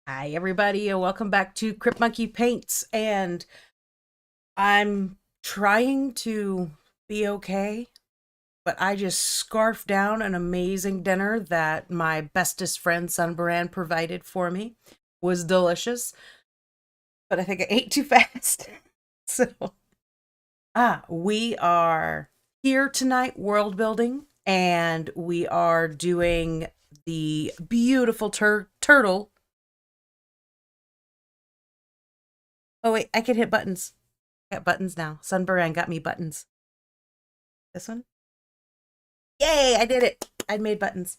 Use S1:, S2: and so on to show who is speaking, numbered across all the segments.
S1: Hi, everybody, and welcome back to Crypt Monkey Paints. And I'm trying to be okay, but I just scarfed down an amazing dinner that my bestest friend Sunbaran provided for me. Was delicious, but I think I ate too fast. So, we are here tonight world building, and we are doing the beautiful turtle. Oh, wait, I can hit buttons. Got buttons now. Sunburn got me buttons. This one? Yay, I did it. I made buttons.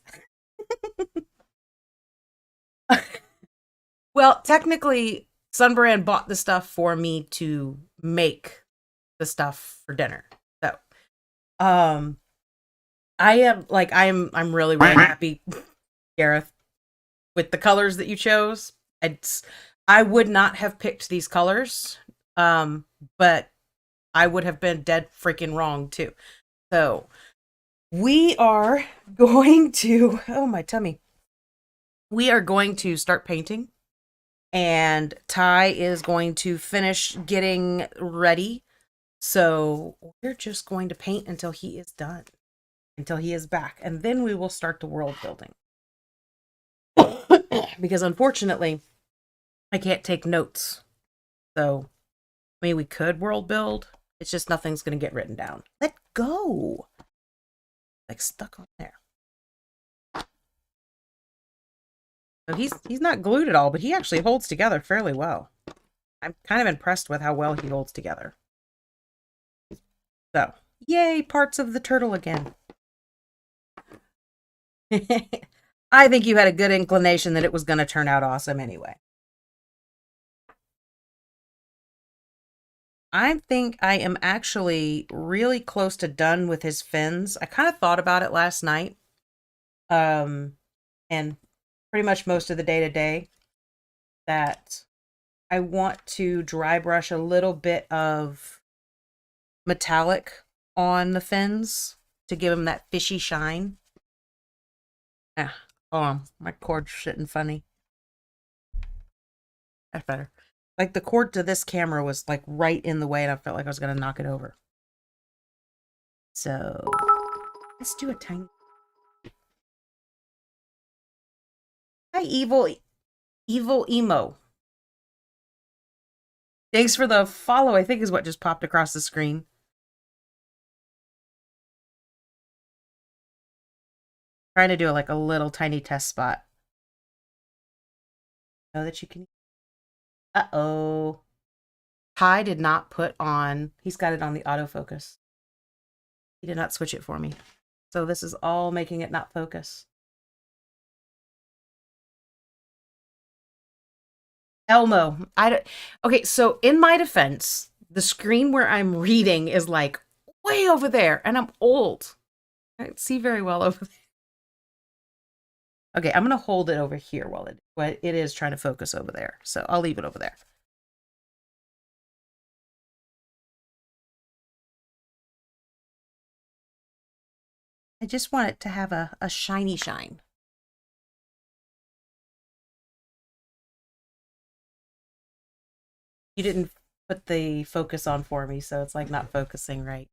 S1: Well, technically, Sunburn bought the stuff for me to make the stuff for dinner. So, um, I'm really, really happy, Gareth, with the colors that you chose. I would not have picked these colors, but I would have been dead freaking wrong too. So, we are going to, oh, my tummy. We are going to start painting, and Ty is going to finish getting ready. So we're just going to paint until he is done, until he is back, and then we will start the world building. Because unfortunately, I can't take notes. So, I mean, we could world build. It's just nothing's going to get written down. Let go. Like stuck on there. So he's not glued at all, but he actually holds together fairly well. I'm kind of impressed with how well he holds together. So, yay, parts of the turtle again. I think you had a good inclination that it was going to turn out awesome anyway. I think I am actually really close to done with his fins. I kind of thought about it last night. And pretty much most of the day today, that I want to dry brush a little bit of metallic on the fins to give him that fishy shine. Ah, hold on, my cord's sitting funny. That's better. Like the cord to this camera was like right in the way, and I felt like I was gonna knock it over. So let's do a tiny. Hi, evil emo. Thanks for the follow, I think is what just popped across the screen. Trying to do like a little tiny test spot. Know that you can. Uh-oh. Ty did not put on, he's got it on the autofocus. He did not switch it for me. So this is all making it not focus. Elmo. Okay, so in my defense, the screen where I'm reading is like way over there, and I'm old. I can't see very well over there. Okay, I'm gonna hold it over here while it is trying to focus over there. So I'll leave it over there. I just want it to have a shiny shine. You didn't put the focus on for me, so it's like not focusing right.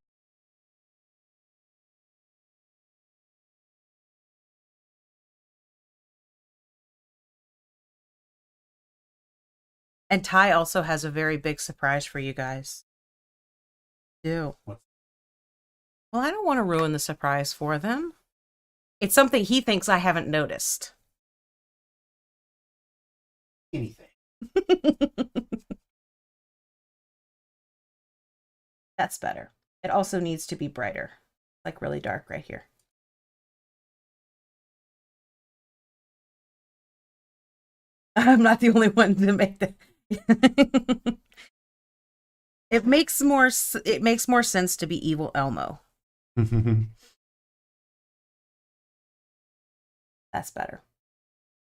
S1: And Ty also has a very big surprise for you guys. Do. Well, I don't want to ruin the surprise for them. It's something he thinks I haven't noticed.
S2: Anything.
S1: That's better. It also needs to be brighter, like really dark right here. I'm not the only one to make that. It makes more sense to be evil Elmo. That's better.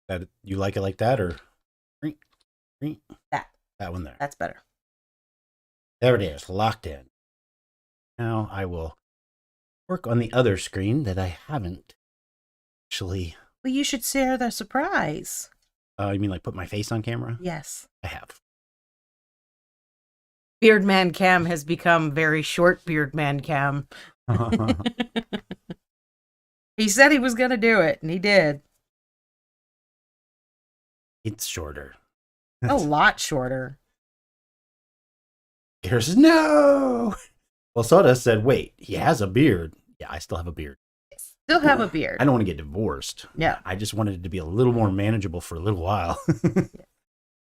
S2: That you like it like that, or
S1: That
S2: one there?
S1: That's better.
S2: There it is, locked in. Now I will work on the other screen that I haven't actually.
S1: Well, you should share the surprise.
S2: You mean like put my face on camera?
S1: Yes.
S2: I have.
S1: Beardman Cam has become very short Beardman Cam. He said he was going to do it, and he did.
S2: It's shorter.
S1: A lot shorter.
S2: Garrett says, no! Well, Sawdust said, wait, he has a beard. Yeah, I still have a beard.
S1: Still have a beard.
S2: I don't want to get divorced.
S1: Yeah.
S2: I just wanted it to be a little more manageable for a little while.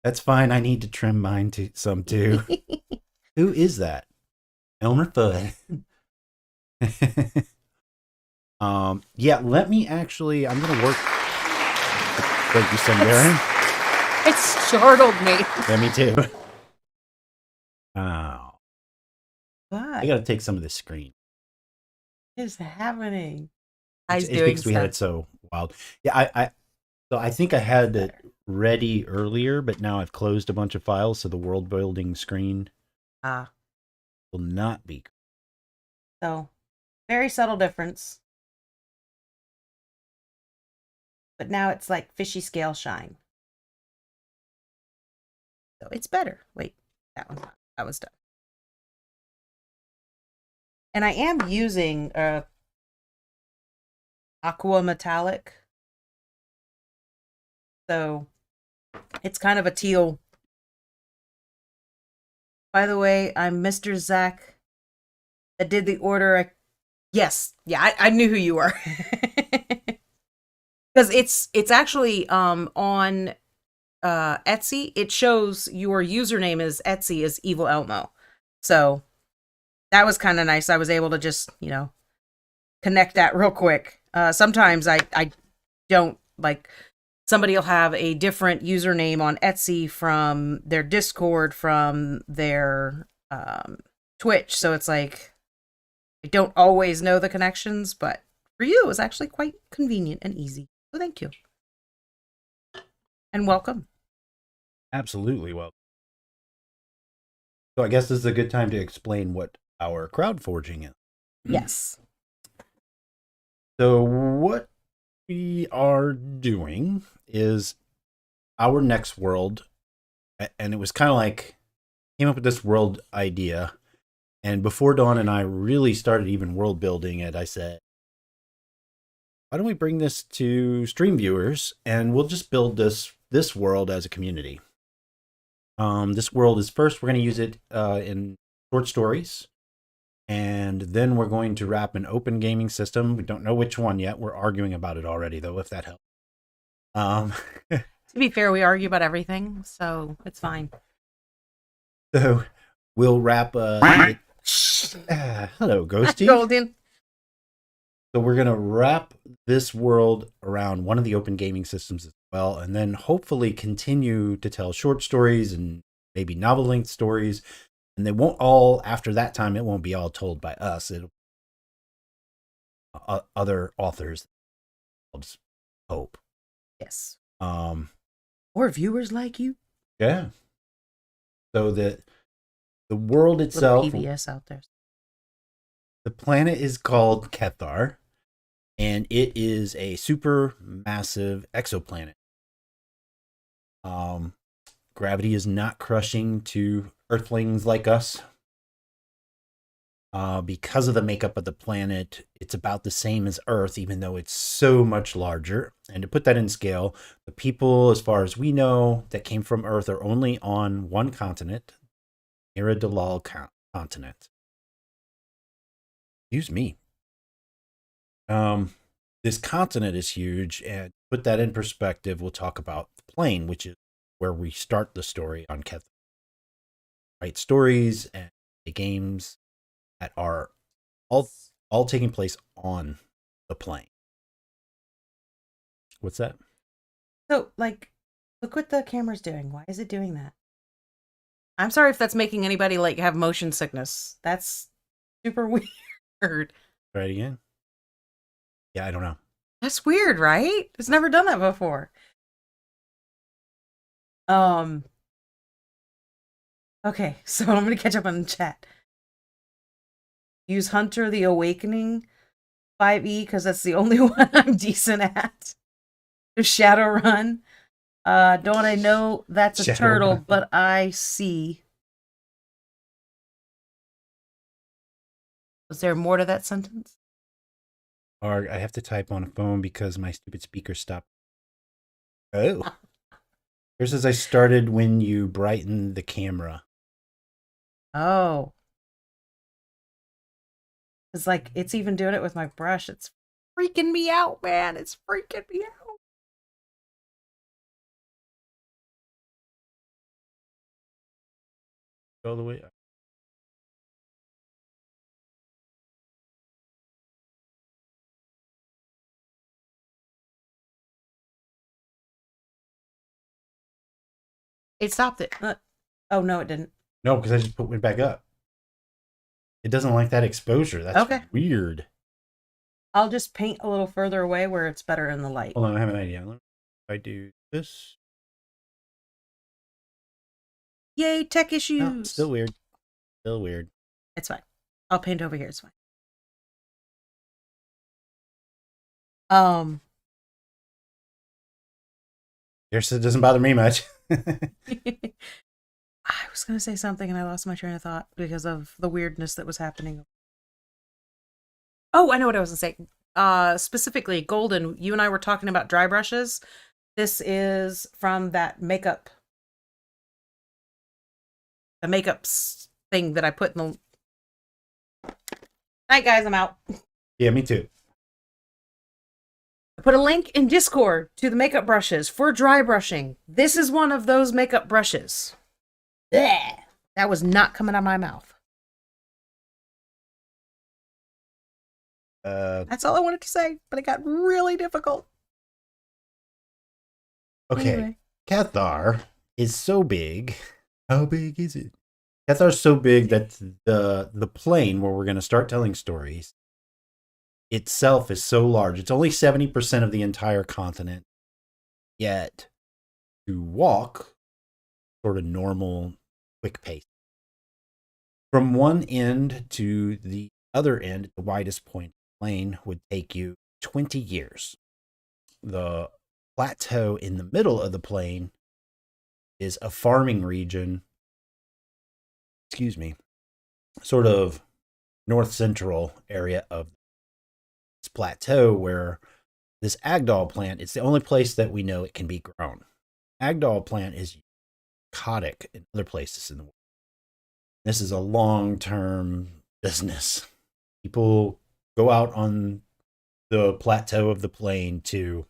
S2: That's fine. I need to trim mine some too. Who is that? Elmer Fudd. Yeah, let me actually, I'm going to work. Thank you, Sundaren.
S1: It startled me.
S2: Yeah, me too. Oh.
S1: What
S2: I got to take some of this screen.
S1: is happening?
S2: It's because we had it so wild. Yeah, so I think I had it ready earlier, but now I've closed a bunch of files, so the world building screen will not be.
S1: So, very subtle difference. But now it's like fishy scale shine. So it's better. Wait, that was done. And I am using aqua metallic. So it's kind of a teal. By the way, I'm Mr. Zach that did the order. Yes. Yeah, I knew who you were. Because it's actually on Etsy. It shows your username is Etsy is Evil Elmo. So that was kind of nice. I was able to just, connect that real quick. Sometimes I don't, like, somebody will have a different username on Etsy from their Discord, from their Twitch. So it's like, I don't always know the connections, but for you, it was actually quite convenient and easy. So thank you. And welcome.
S2: Absolutely welcome. So I guess this is a good time to explain what our crowd forging is.
S1: Yes.
S2: So what we are doing is our next world, and it was kind of like, came up with this world idea, and before Dawn and I really started even world building it, I said, why don't we bring this to stream viewers, and we'll just build this world as a community. This world is, first we're going to use it in short stories, and then we're going to wrap an open gaming system. We don't know which one yet. We're arguing about it already, though, if that helps.
S1: To be fair, we argue about everything, so it's fine.
S2: So we'll wrap hello, Ghosty.
S1: Golden.
S2: So we're going to wrap this world around one of the open gaming systems as well, and then hopefully continue to tell short stories and maybe novel-length stories. And they won't all, after that time, it won't be all told by us. It'll other authors. I'll just hope.
S1: Yes. Or viewers like you.
S2: Yeah. So the world itself,
S1: PBS out there.
S2: the planet is called Kethar, and it is a super massive exoplanet. Gravity is not crushing to Earthlings like us. Because of the makeup of the planet, it's about the same as Earth, even though it's so much larger. And to put that in scale, the people, as far as we know, that came from Earth are only on one continent, Iridalal continent. Excuse me. This continent is huge, and to put that in perspective, we'll talk about the plane, which is where we start the story on Kethar. Write stories and the games that are all taking place on the plane. What's that?
S1: So, like, look what the camera's doing. Why is it doing that? I'm sorry if that's making anybody, like, have motion sickness. That's super weird.
S2: Try it again. Yeah, I don't know.
S1: That's weird, right? It's never done that before. Okay, so I'm gonna catch up on the chat. Use Hunter the Awakening 5e because that's the only one I'm decent at. Shadowrun. Don't I know that's a
S2: Shadow
S1: turtle,
S2: Run.
S1: but I see. Was there more to that sentence?
S2: Or I have to type on a phone because my stupid speaker stopped. Oh. Here's as I started when you brighten the camera.
S1: Oh. It's like, it's even doing it with my brush. It's freaking me out, man. It's freaking me out.
S2: All the way.
S1: It stopped it. Oh, no, it didn't.
S2: No, because I just went back up. It doesn't like that exposure. That's
S1: Okay.
S2: weird.
S1: I'll just paint a little further away where it's better in the light.
S2: Hold on, I have an idea. If I do this.
S1: Yay, tech issues.
S2: No, still weird. Still weird.
S1: It's fine. I'll paint over here. It's fine. Um,
S2: Yours doesn't bother me much.
S1: I was going to say something and I lost my train of thought because of the weirdness that was happening. Oh, I know what I was going to say. Specifically, Golden, you and I were talking about dry brushes. This is from that makeup. The makeup thing that I put in the... Night, guys, I'm out.
S2: Yeah, me too.
S1: I put a link in Discord to the makeup brushes for dry brushing. This is one of those makeup brushes. Blech. That was not coming out of my mouth. That's all I wanted to say, but it got really difficult.
S2: Okay.
S1: Anyway.
S2: Cathar is so big. How big is it? Cathar's so big that the plane where we're going to start telling stories itself is so large. It's only 70% of the entire continent. Yet, to walk, sort of normal, quick pace. From one end to the other end, at the widest point of the plane, would take you 20 years. The plateau in the middle of the plane is a farming region, sort of north central area of this plateau where this Agdal plant, it's the only place that we know it can be grown. Agdal plant is aquatic in other places in the world. This is a long-term business. People go out on the plateau of the plain to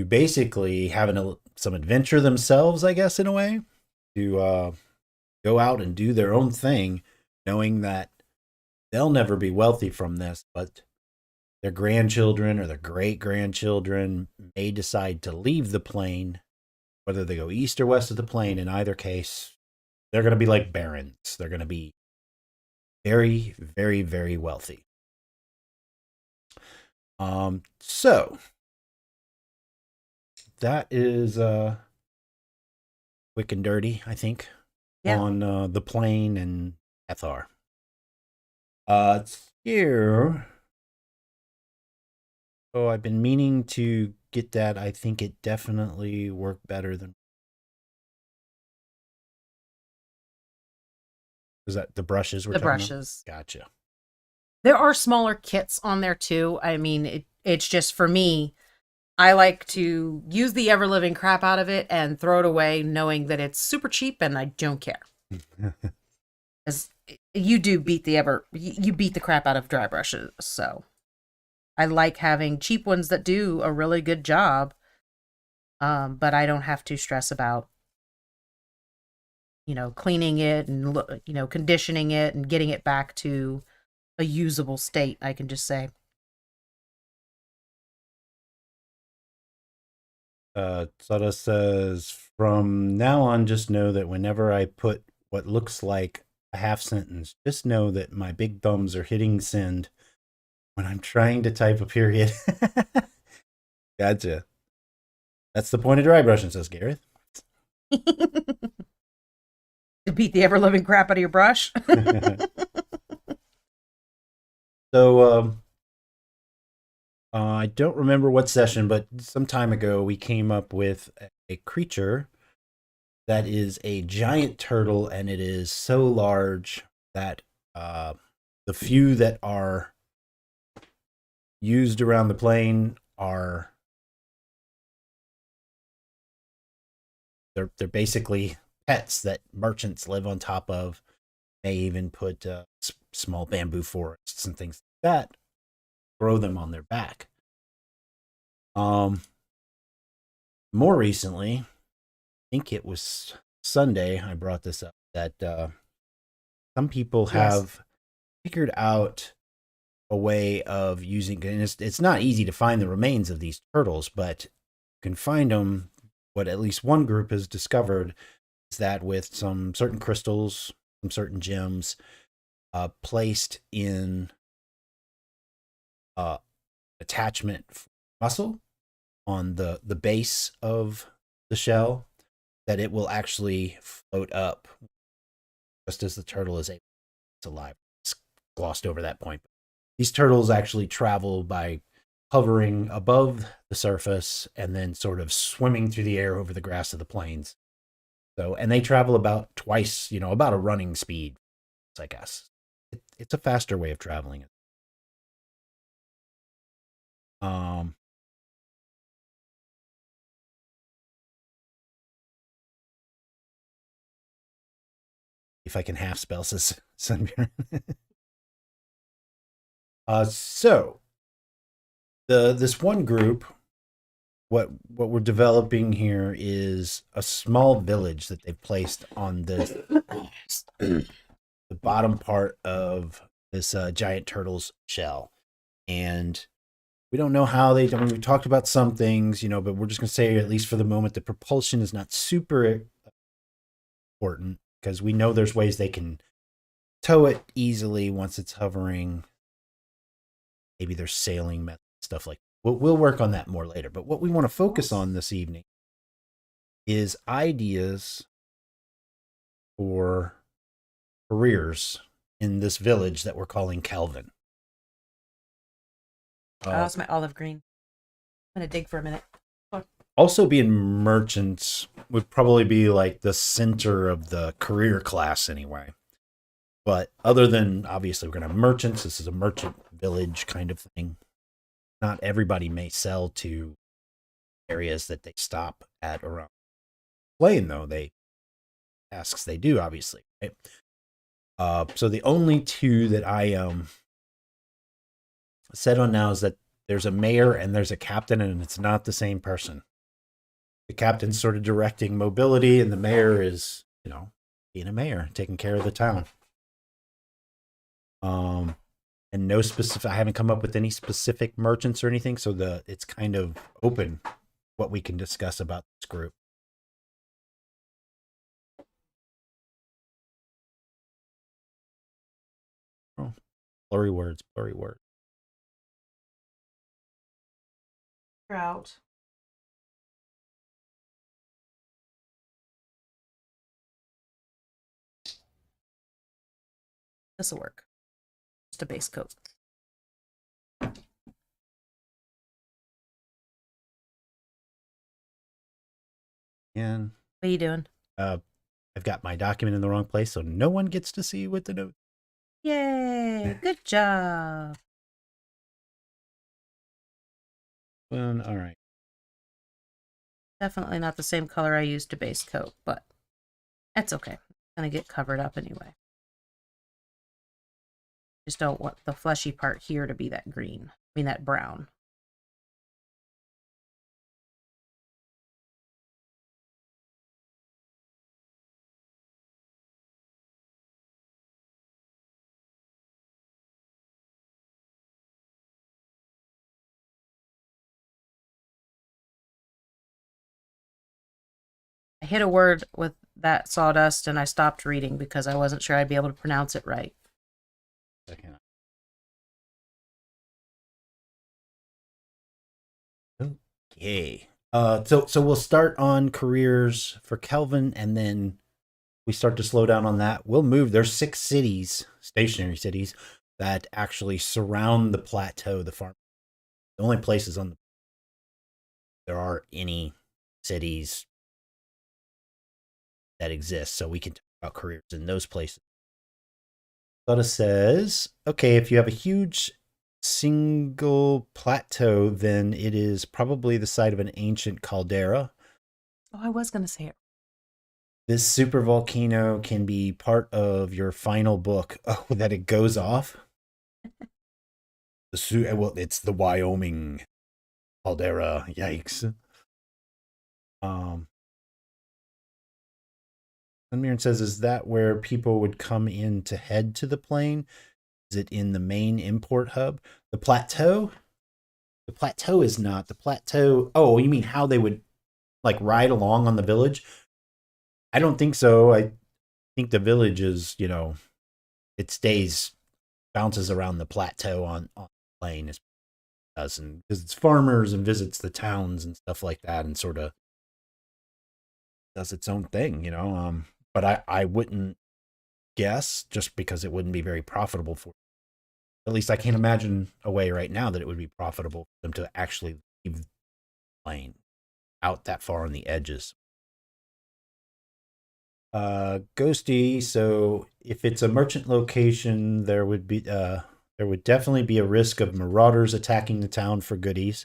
S2: basically have some adventure themselves, I guess, in a way, to go out and do their own thing, knowing that they'll never be wealthy from this, but their grandchildren or their great-grandchildren may decide to leave the plain, whether they go east or west of the plain. In either case, they're going to be like barons. They're going to be very, very, very wealthy. So that is quick and dirty, I think, on the plane and Cathar. Here. Oh, I've been meaning to get that. I think it definitely worked better than. Is that the brushes we're talking about? The brushes. Gotcha.
S1: There are smaller kits on there too. I mean, it's just for me, I like to use the ever-living crap out of it and throw it away knowing that it's super cheap and I don't care. As you do beat you beat the crap out of dry brushes, so I like having cheap ones that do a really good job, but I don't have to stress about, cleaning it and, conditioning it and getting it back to a usable state. I can just say.
S2: Sada says, from now on, just know that whenever I put what looks like a half sentence, just know that my big thumbs are hitting send when I'm trying to type a period. Gotcha. That's the point of dry brushing, says Gareth.
S1: To beat the ever-living crap out of your brush.
S2: So, I don't remember what session, but some time ago we came up with a creature that is a giant turtle, and it is so large that uh, the few that are used around the plane are they're basically pets that merchants live on top of. They even put small bamboo forests and things like that, grow them on their back. Um, More recently, I think it was Sunday, I brought this up that some people
S1: Yes.
S2: have figured out a way of using, and it's not easy to find the remains of these turtles, but you can find them. What at least one group has discovered is that with some certain crystals, some certain gems, placed in uh, attachment muscle on the base of the shell, that it will actually float up just as the turtle is able to alive. It's glossed over that point. These turtles actually travel by hovering above the surface and then sort of swimming through the air over the grass of the plains. So, and they travel about twice, about a running speed, I guess. It's a faster way of traveling. Um, if I can half spell, says Sunbeam. So this one group, what we're developing here is a small village that they've placed on the bottom part of this giant turtle's shell, and we don't know how they. I mean, we talked about some things, but we're just gonna say, at least for the moment, the propulsion is not super important because we know there's ways they can tow it easily once it's hovering. Maybe there's sailing method stuff like. We'll work on that more later. But what we want to focus on this evening is ideas for careers in this village that we're calling Kelvin.
S1: Oh, it's my olive green. I'm gonna dig for a minute.
S2: Also, being merchants would probably be like the center of the career class anyway. But other than, obviously, we're going to have merchants. This is a merchant village kind of thing. Not everybody may sell to areas that they stop at around the plane, though. Tasks they do, obviously. Right? So the only two that I set on now is that there's a mayor and there's a captain, and it's not the same person. The captain's sort of directing mobility, and the mayor is, being a mayor, taking care of the town. And no specific. I haven't come up with any specific merchants or anything, so it's kind of open what we can discuss about this group. Oh, blurry words, blurry words.
S1: Trout. This'll work. Just a base coat.
S2: And
S1: What are you doing?
S2: I've got my document in the wrong place, so no one gets to see what the note.
S1: Yay! Good job.
S2: All right.
S1: Definitely not the same color I used to base coat, but that's okay. It's gonna get covered up anyway. Just don't want the fleshy part here to be that green. I mean that brown. I hit a word with that sawdust and I stopped reading because I wasn't sure I'd be able to pronounce it right.
S2: Second. Okay. So we'll start on careers for Kelvin, and then we start to slow down on that. We'll move. There's 6 cities, stationary cities, that actually surround the plateau, the farm. The only places on there are any cities that exist, so we can talk about careers in those places. Dota says, okay, if you have a huge single plateau, then it is probably the site of an ancient caldera.
S1: Oh, I was going to say it.
S2: This super volcano can be part of your final book. Oh, that it goes off. Well, it's the Wyoming caldera. Yikes. Sunmirren says, is that where people would come in to head to the plane? Is it in the main import hub? The plateau? The plateau is not. The plateau. Oh, you mean how they would like ride along on the village? I don't think so. I think the village is, it stays, bounces around the plateau on the plane as does, and because it's farmers and visits the towns and stuff like that, and sort of does its own thing, But I wouldn't guess, just because it wouldn't be very profitable for. At least I can't imagine a way right now that it would be profitable for them to actually leave the plane out that far on the edges. Ghosty, so if it's a merchant location, there would definitely be a risk of marauders attacking the town for goodies.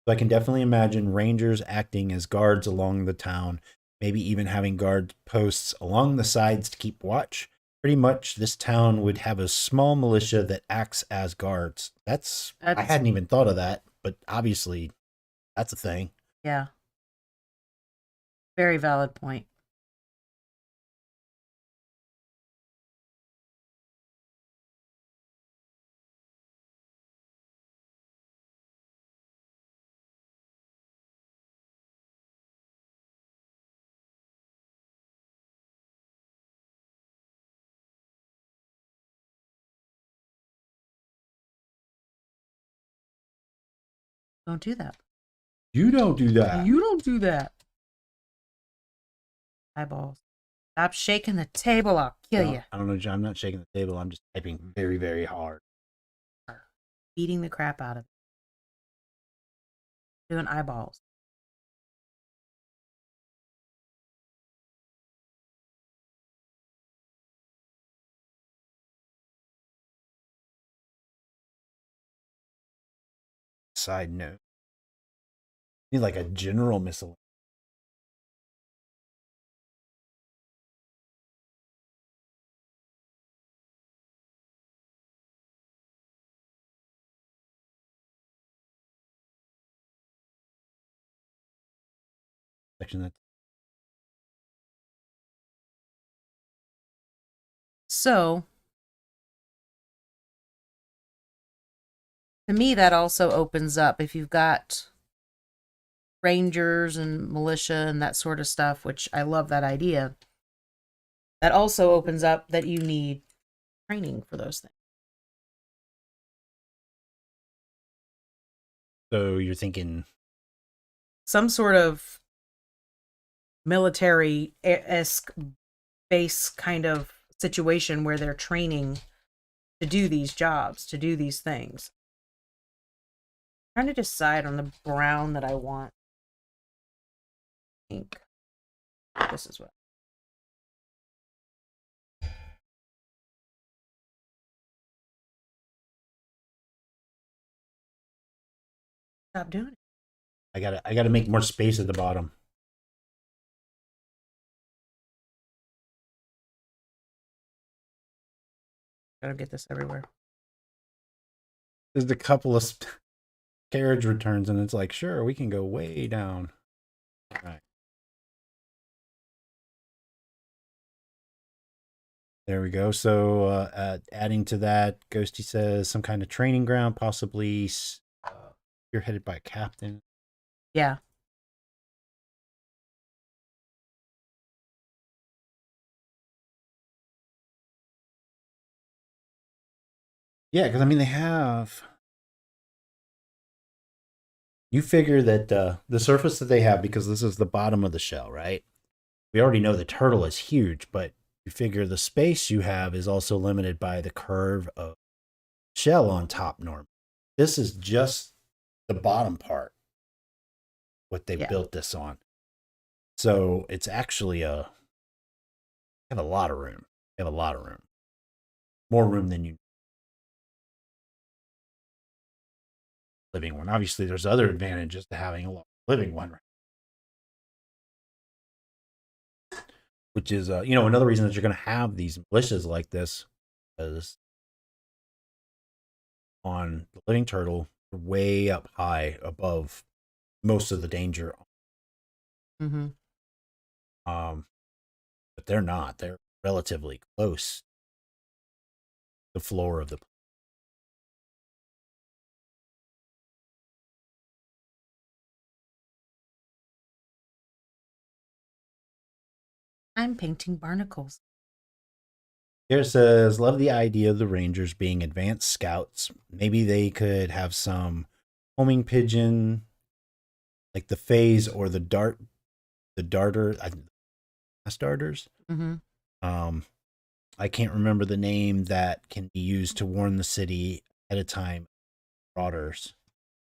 S2: So I can definitely imagine rangers acting as guards along the town, maybe even having guard posts along the sides to keep watch. Pretty much this town would have a small militia that acts as guards. I hadn't even thought of that, but obviously that's a thing.
S1: Yeah. Very valid point. Don't do that.
S2: You don't do that.
S1: You don't do that. Eyeballs. Stop shaking the table. I'll kill you.
S2: I don't know, John. I'm not shaking the table. I'm just typing very, very hard.
S1: Beating the crap out of it. Doing eyeballs.
S2: Side note. Need like a general missile. Section that.
S1: So, to me, that also opens up if you've got rangers and militia and that sort of stuff, which I love that idea. That also opens up that you need training for those things.
S2: So you're thinking
S1: some sort of military-esque base kind of situation where they're training to do these jobs, to do these things. I'm trying to decide on the brown that I want. Pink. This is what. Stop doing it.
S2: I gotta make more space at the bottom.
S1: Gotta get this everywhere.
S2: There's a couple of carriage returns, and it's like, sure, we can go way down. All right. There we go. So adding to that, Ghosty says some kind of training ground, possibly spearheaded by a captain.
S1: Yeah.
S2: Yeah, because I mean, they have. You figure that the surface that they have, because this is the bottom of the shell, right? We already know the turtle is huge, but you figure the space you have is also limited by the curve of shell on top norm. This is just the bottom part, what they
S1: Yeah.
S2: built this on. So it's actually have a lot of room. You have a lot of room. More room than you living one. Obviously, there's other advantages to having a living one, which is another reason that you're going to have these militias like this, is on the living turtle way up high above most of the danger.
S1: Mm-hmm.
S2: But they're not. They're relatively close to the floor of the.
S1: I'm painting barnacles.
S2: Here it says, love the idea of the Rangers being advanced scouts. Maybe they could have some homing pigeon, like the phase or the darter, darters.
S1: Mm-hmm.
S2: I can't remember the name that can be used to warn the city ahead of time. Marauders.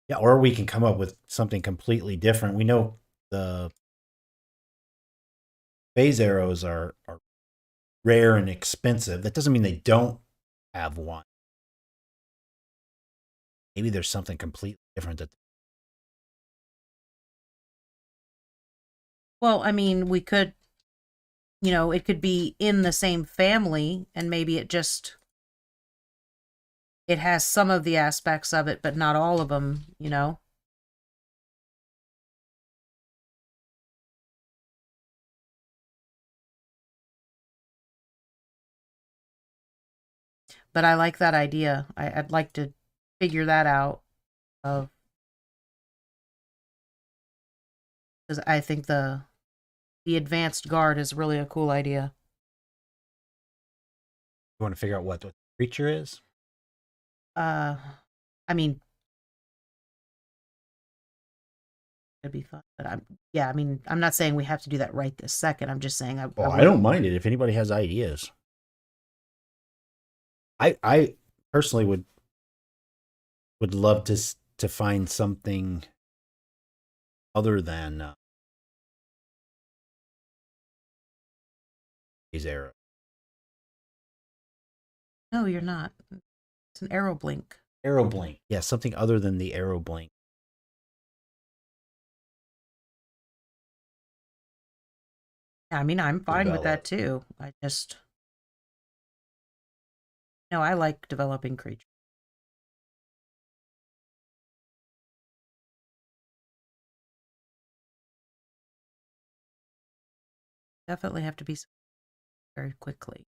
S2: Yeah, or we can come up with something completely different. We know the phase arrows are rare and expensive. That doesn't mean they don't have one. Maybe there's something completely different that.
S1: Well, I mean, we could, it could be in the same family, and maybe it has some of the aspects of it, but not all of them. But I like that idea. I'd like to figure that out. Of Because I think the advanced guard is really a cool idea.
S2: You want to figure out what the creature is?
S1: I mean, it'd be fun, but I mean, I'm not saying we have to do that right this second. I'm just saying
S2: I don't mind it if anybody has ideas. I personally would love to find something other than these arrows.
S1: No, you're not. It's an arrow blink.
S2: Arrow blink. Yeah, something other than the arrow blink.
S1: I mean, I'm fine with that too. I like developing creatures. Definitely have to be very quickly.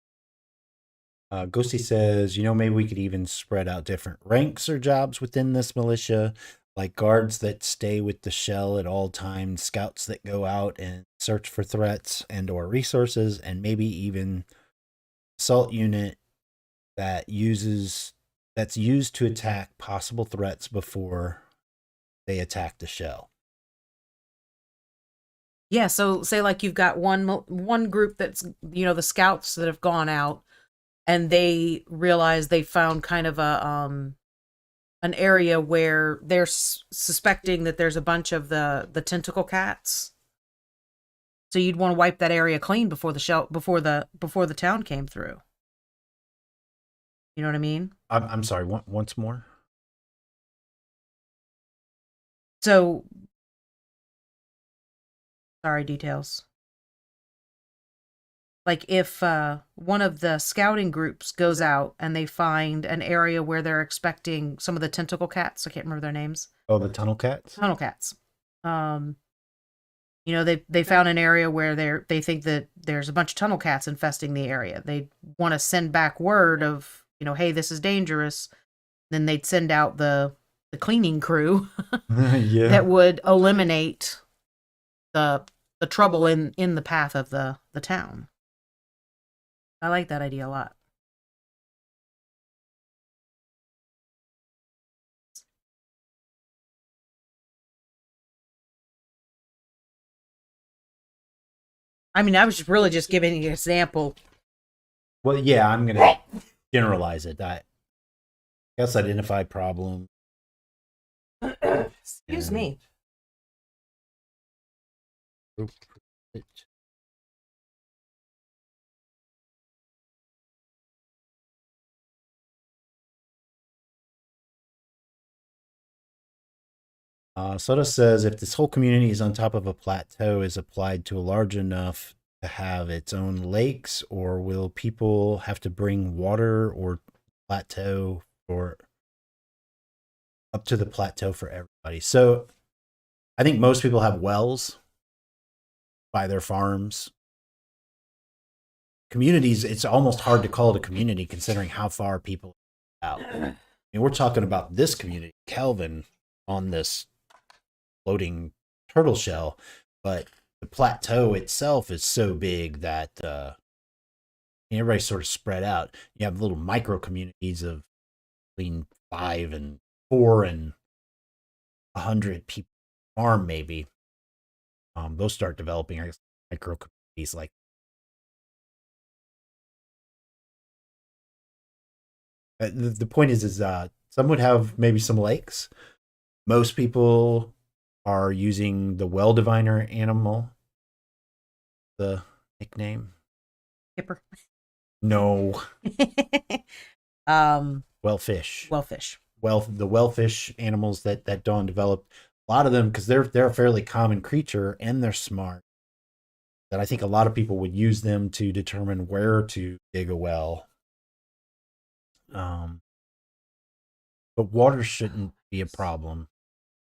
S2: Ghosty says, maybe we could even spread out different ranks or jobs within this militia, like guards that stay with the shell at all times, scouts that go out and search for threats and or resources, and maybe even assault unit that's used to attack possible threats before they attack the shell.
S1: Yeah, so say like you've got one group that's the scouts that have gone out, and they realize they found kind of an area where they're suspecting that there's a bunch of the tentacle cats. So you'd want to wipe that area clean before the town came through. You know what I mean?
S2: I'm sorry. Once more.
S1: So, sorry, details. Like if one of the scouting groups goes out and they find an area where they're expecting some of the tentacle cats, I can't remember their names.
S2: Oh, the tunnel cats.
S1: Tunnel cats. They found an area where they think that there's a bunch of tunnel cats infesting the area. They want to send back word of, hey, this is dangerous. Then they'd send out the cleaning crew
S2: Yeah.
S1: that would eliminate the trouble in the path of the town. I like that idea a lot. I mean, I was really just giving an example.
S2: Well, yeah, I'm going to generalize it. I guess identify problem.
S1: Excuse me.
S2: Soda says if this whole community is on top of a plateau, is applied to a large enough to have its own lakes, or will people have to bring water or plateau or up to the plateau for everybody? So I think most people have wells by their farms. Communities, it's almost hard to call it a community considering how far people are out. I mean, we're talking about this community, Kelvin, on this floating turtle shell, but the plateau itself is so big that everybody's sort of spread out. You have little micro communities of between 5 and 4 and 100 people farm maybe. Those start developing, I guess, micro communities like. The point is some would have maybe some lakes. Most people are using the well diviner animal, the nickname.
S1: Skipper.
S2: No. Wellfish. The wellfish animals that Dawn developed. A lot of them, because they're a fairly common creature and they're smart. That I think a lot of people would use them to determine where to dig a well. But water shouldn't be a problem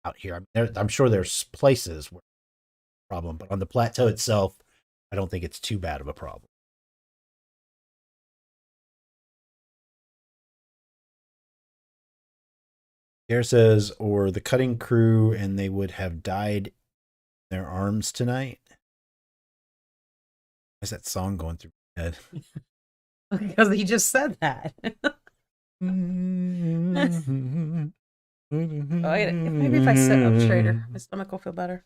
S2: out here. I'm sure there's places where it's a problem, but on the plateau itself, I don't think it's too bad of a problem. Gare says, or the cutting crew, and they would have died in their arms tonight. Why's that song going through my head?
S1: Because he just said that. Maybe if I sit up straighter, my stomach will feel better.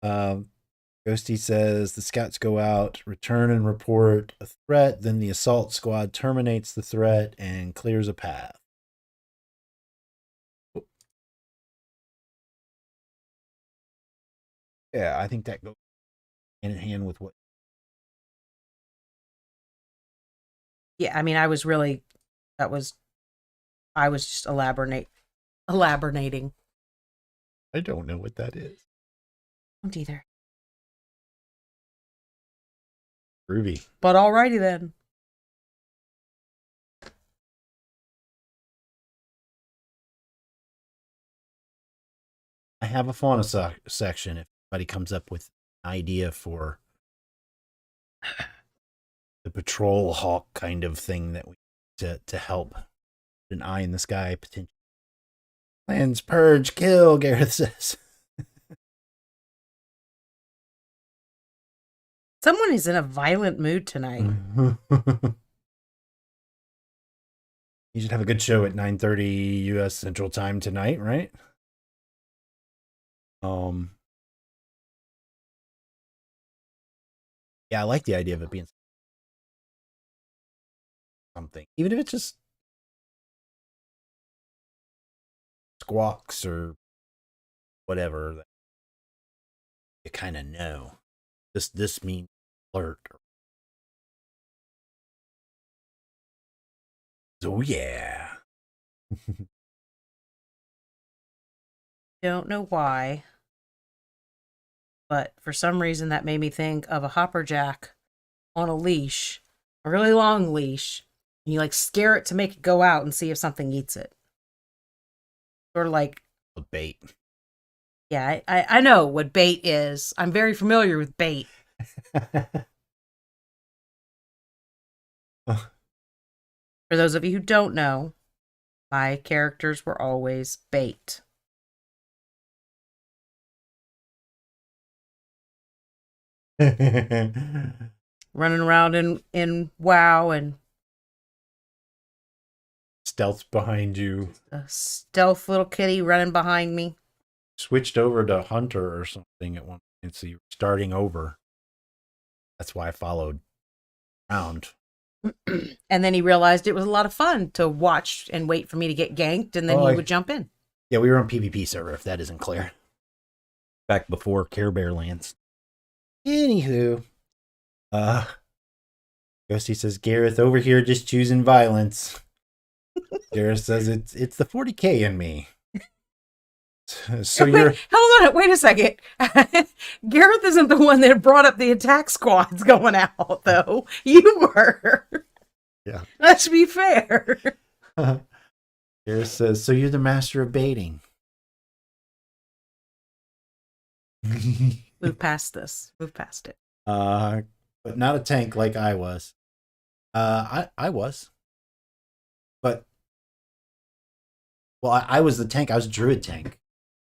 S2: Ghosty says the scouts go out, return and report a threat. Then the assault squad terminates the threat and clears a path. Yeah, I think that goes hand in hand with what.
S1: Yeah, I mean, I was just elaborating.
S2: I don't know what that is.
S1: I don't either.
S2: Groovy.
S1: But alrighty then.
S2: I have a fauna section if anybody comes up with an idea for the patrol hawk kind of thing that we to help an eye in the sky potentially. Plans purge, kill, Gareth says.
S1: Someone is in a violent mood tonight.
S2: You should have a good show at 9:30 U.S. Central Time tonight, right? Yeah, I like the idea of it being something, even if it's just squawks or whatever. That you kind of know. This means alert. Oh yeah.
S1: Don't know why, but for some reason that made me think of a hopperjack on a leash, a really long leash, and you like scare it to make it go out and see if something eats it. Sort of like
S2: a bait.
S1: Yeah, I know what bait is. I'm very familiar with bait. For those of you who don't know, my characters were always bait. Running around in WoW and
S2: stealth behind you.
S1: A stealth little kitty running behind me.
S2: Switched over to hunter or something at one point, so you're starting over. That's why I followed around.
S1: And then he realized it was a lot of fun to watch and wait for me to get ganked, and then he would jump in.
S2: Yeah, we were on PvP server, if that isn't clear. Back before Care Bear lands. Anywho, Ghosty says, Gareth over here just choosing violence. Gareth says it's the 40k in me. So you're
S1: hold on, wait a second. Gareth isn't the one that brought up the attack squads going out, though. You were.
S2: Yeah.
S1: Let's be fair.
S2: Gareth says, so you're the master of baiting.
S1: Move past this. Move past it.
S2: But not a tank like I was. I was. But well, I was the tank. I was a druid tank.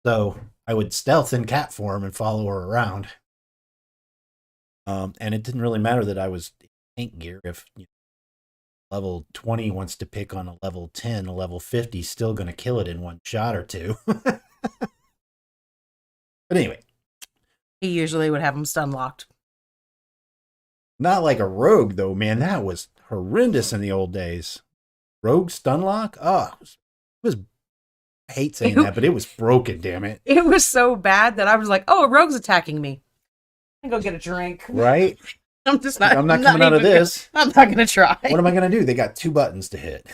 S2: So I would stealth in cat form and follow her around. And it didn't really matter that I was tank gear. If level 20 wants to pick on a level 10, a level 50 is still going to kill it in one shot or two. But anyway.
S1: He usually would have them stun locked.
S2: Not like a rogue, though, man. That was horrendous in the old days. Rogue stun lock? Oh, it was I hate saying that, but it was broken, damn it.
S1: It was so bad that I was like, oh, a rogue's attacking me. I'm going to go get a drink.
S2: Right?
S1: I'm just not.
S2: I'm not coming out of this.
S1: I'm not going to try.
S2: What am I going to do? They got 2 buttons to hit.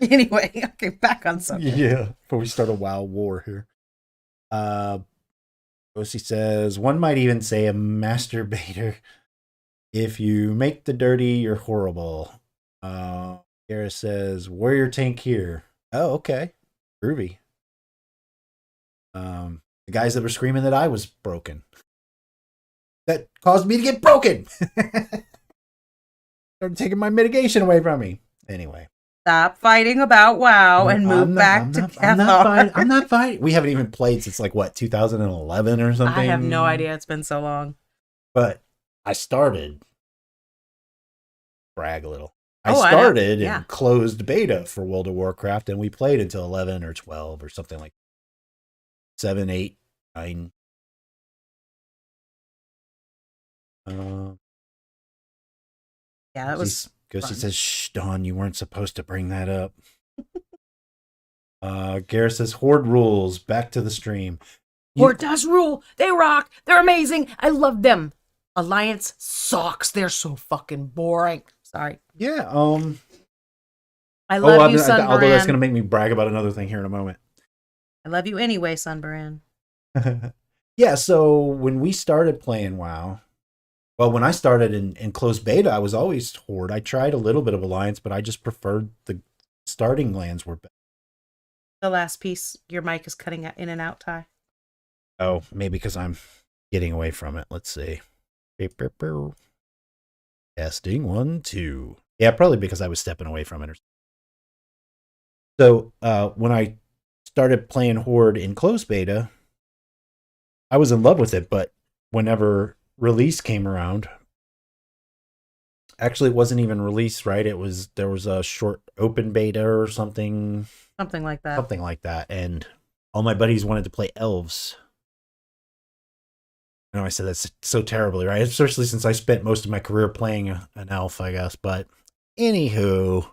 S1: Anyway, okay, back on subject.
S2: Yeah, before we start a WoW war here. Lucy says, one might even say a masturbator. If you make the dirty, you're horrible. Gareth says, warrior tank here. Oh, okay. Groovy. The guys that were screaming that I was broken. That caused me to get broken. Started taking my mitigation away from me. Anyway.
S1: Stop fighting about WoW and move back to Cathar.
S2: I'm not fighting. We haven't even played since like what, 2011 or something?
S1: I have no idea. It's been so long.
S2: But I started. Brag a little. I started in closed beta for World of Warcraft, and we played until 11 or 12 or something like 7, 8, 9.
S1: Yeah, that was.
S2: Ghosty says, shh, Dawn, you weren't supposed to bring that up. Gareth says, Horde rules. Back to the stream.
S1: Horde does rule. They rock. They're amazing. I love them. Alliance sucks. They're so fucking boring. Sorry.
S2: Yeah.
S1: I love you, Sunbaran.
S2: Although that's going to make me brag about another thing here in a moment.
S1: I love you anyway, Sunbaran.
S2: Yeah, so when we started playing WoW, well, when I started in closed beta, I was always Horde. I tried a little bit of Alliance, but I just preferred the starting lands were better.
S1: The last piece, your mic is cutting in and out, Ty.
S2: Oh, maybe because I'm getting away from it. Let's see. Testing 1, 2. Yeah, probably because I was stepping away from it. So when I started playing Horde in closed beta, I was in love with it, but whenever release came around, actually it wasn't even released, right? There was a short open beta or something.
S1: Something like that.
S2: Something like that. And all my buddies wanted to play elves. I said that's so terribly, right? Especially since I spent most of my career playing an elf, I guess. But anywho.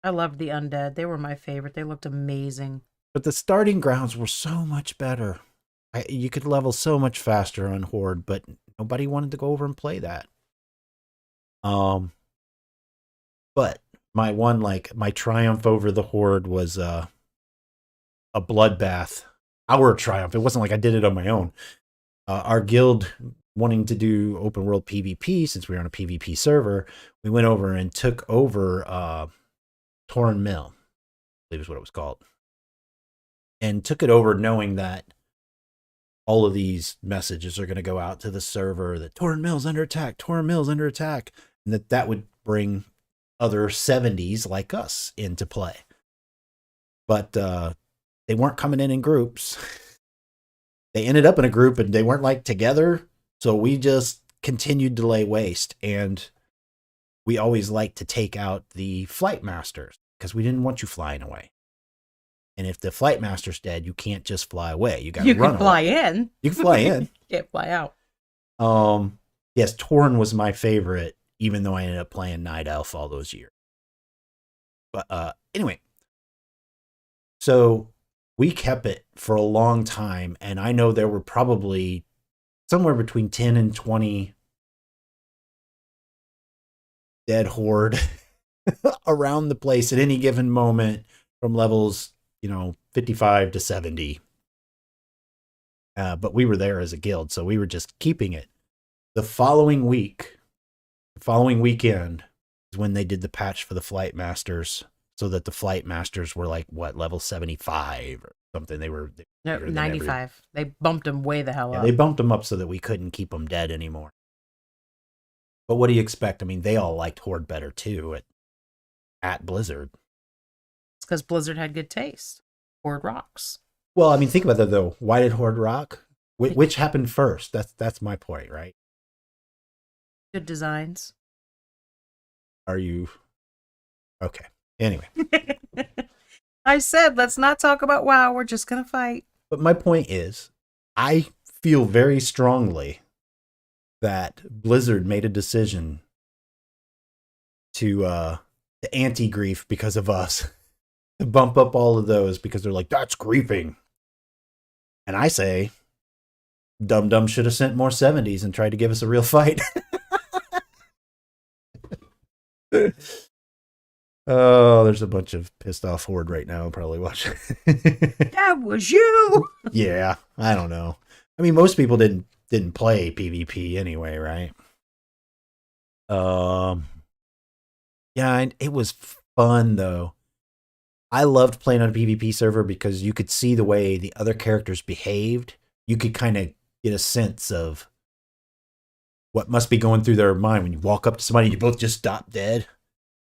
S1: I loved the undead. They were my favorite. They looked amazing.
S2: But the starting grounds were so much better. You could level so much faster on Horde, but nobody wanted to go over and play that. But my triumph over the Horde was a bloodbath. Our triumph. It wasn't like I did it on my own. Our guild wanting to do open world PvP, since we were on a PvP server, we went over and took over Torn Mill, I believe is what it was called. And took it over knowing that all of these messages are going to go out to the server that Torn Mill's under attack, Torn Mill's under attack, and that would bring other 70s like us into play. But they weren't coming in groups. They ended up in a group and they weren't like together. So we just continued to lay waste. And we always liked to take out the flight masters because we didn't want you flying away. And if the flight master's dead, you can't just fly away. You got to run away.
S1: Fly in.
S2: You can fly in.
S1: You can't fly out.
S2: Yes, Torn was my favorite, even though I ended up playing Night Elf all those years. But anyway, So we kept it for a long time, and I know there were probably somewhere between 10 and 20 dead horde around the place at any given moment from levels, 55 to 70. But we were there as a guild, so we were just keeping it. The following weekend is when they did the patch for the flight masters, so that the flight masters were like level 75 or something. They were
S1: No, 95. They bumped them way the hell up.
S2: They bumped them up so that we couldn't keep them dead anymore. But what do you expect? I mean, they all liked Horde better too at Blizzard.
S1: It's because Blizzard had good taste. Horde rocks.
S2: Well, I mean, think about that though. Why did Horde rock? Which happened first? That's my point, right?
S1: Good designs.
S2: Are you okay? Anyway,
S1: I said let's not talk about WoW. We're just gonna fight.
S2: But my point is, I feel very strongly that Blizzard made a decision to anti-grief because of us, to bump up all of those because they're like, that's griefing. And I say, Dum Dum should have sent more 70s and tried to give us a real fight. Oh, there's a bunch of pissed off Horde right now probably watching.
S1: That was you.
S2: Yeah, I don't know. I mean, most people didn't play PvP anyway, right? Yeah, it was fun though. I loved playing on a PvP server because you could see the way the other characters behaved. You could kind of get a sense of what must be going through their mind when you walk up to somebody and you both just stop dead.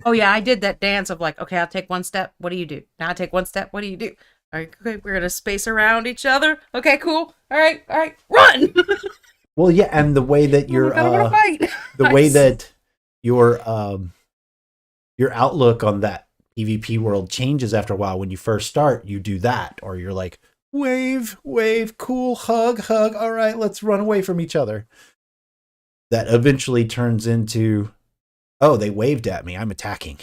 S1: Oh yeah, I did that dance of like, okay, I'll take one step. What do you do? Now I take one step. What do you do? All right, okay, we're gonna space around each other. Okay, cool. All right, run.
S2: Well, yeah, and the way that you're,
S1: I don't want to fight.
S2: The way that your outlook on that PvP world changes after a while. When you first start, you do that, or you're like, wave, cool, hug. All right, let's run away from each other. That eventually turns into, oh, they waved at me, I'm attacking.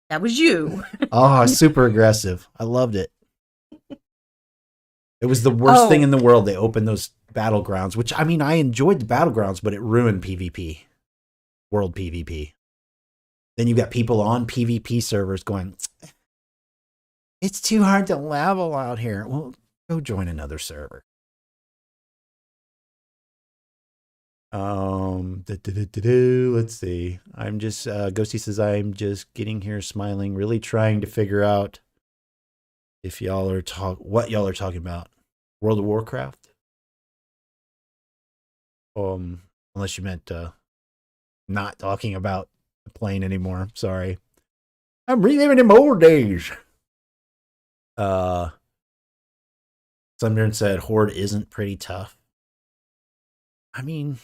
S1: That was you.
S2: Oh, super aggressive. I loved it. It was the worst thing in the world. They opened those battlegrounds, which, I mean, I enjoyed the battlegrounds, but it ruined PvP. World PvP. Then you got people on PvP servers going, it's too hard to level out here. Well, go join another server. Let's see. I'm just Ghosty says I'm just getting here smiling, really trying to figure out if what y'all are talking about. World of Warcraft? Unless you meant not talking about the plane anymore. Sorry. I'm reliving them old days. Sunburn said Horde isn't pretty tough. I mean,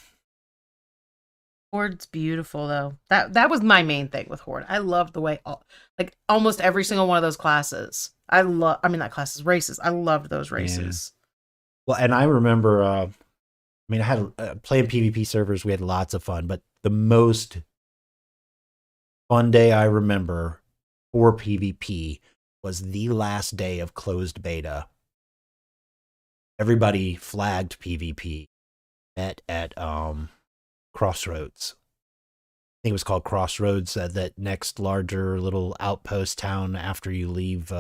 S1: Horde's beautiful though. That was my main thing with Horde. I loved the way like almost every single one of those classes. Not classes, races. I loved those races.
S2: Yeah. Well, and I remember I had playing PvP servers, we had lots of fun, but the most fun day I remember for PvP was the last day of closed beta. Everybody flagged PvP at Crossroads. I think it was called Crossroads, that next larger little outpost town after you leave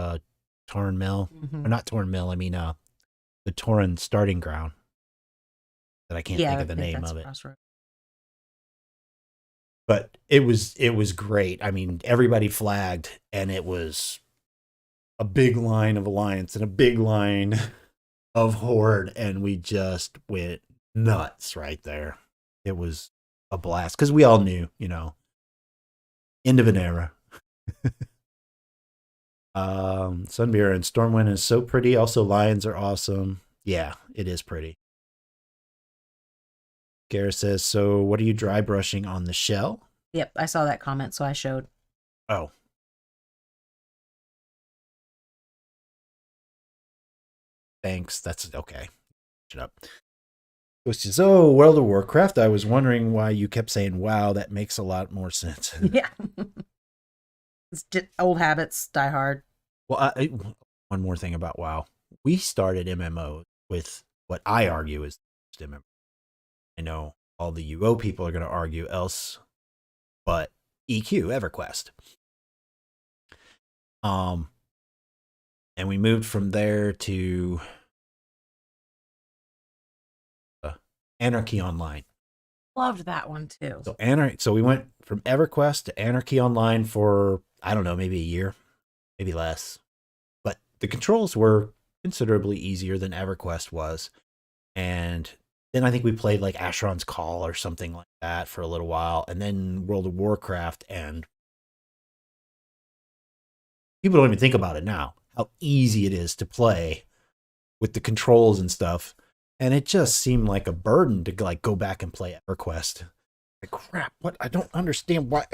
S2: Torn Mill.
S1: Mm-hmm.
S2: Or not Torn Mill, I mean the Torn starting ground. That I can't think of the name of it.
S1: Crossroads.
S2: But it was great. I mean, everybody flagged, and it was a big line of Alliance and a big line of Horde, and we just went nuts right there. It was a blast because we all knew, end of an era. Sunbeer and Stormwind is so pretty. Also, lions are awesome. Yeah, it is pretty. Gareth says, so what are you dry brushing on the shell?
S1: Yep, I saw that comment, so I showed.
S2: Oh. Thanks. That's okay. Shut up. Says, oh, World of Warcraft. I was wondering why you kept saying, wow, that makes a lot more sense.
S1: Yeah. It's just old habits die hard.
S2: Well, one more thing about WoW. We started MMO with what I argue is MMO. I know all the UO people are going to argue else, but EQ, EverQuest. And we moved from there to Anarchy Online.
S1: Loved that one too.
S2: So we went from EverQuest to Anarchy Online for, I don't know, maybe a year, maybe less. But the controls were considerably easier than EverQuest was. And then I think we played like Asheron's Call or something like that for a little while. And then World of Warcraft. And people don't even think about it now, how easy it is to play with the controls and stuff. And it just seemed like a burden to like go back and play EverQuest. Like, crap, what? I don't understand why.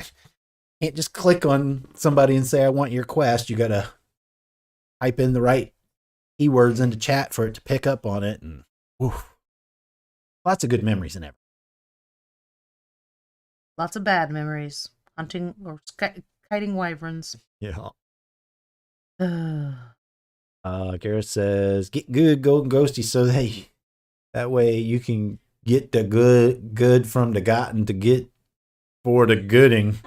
S2: Can't just click on somebody and say, I want your quest. You got to type in the right keywords into chat for it to pick up on it. And oof, lots of good memories in it.
S1: Lots of bad memories. Hunting or kiting wyverns.
S2: Yeah. Gareth says, get good, golden ghosty, so that way you can get the good from the gotten to get for the gooding.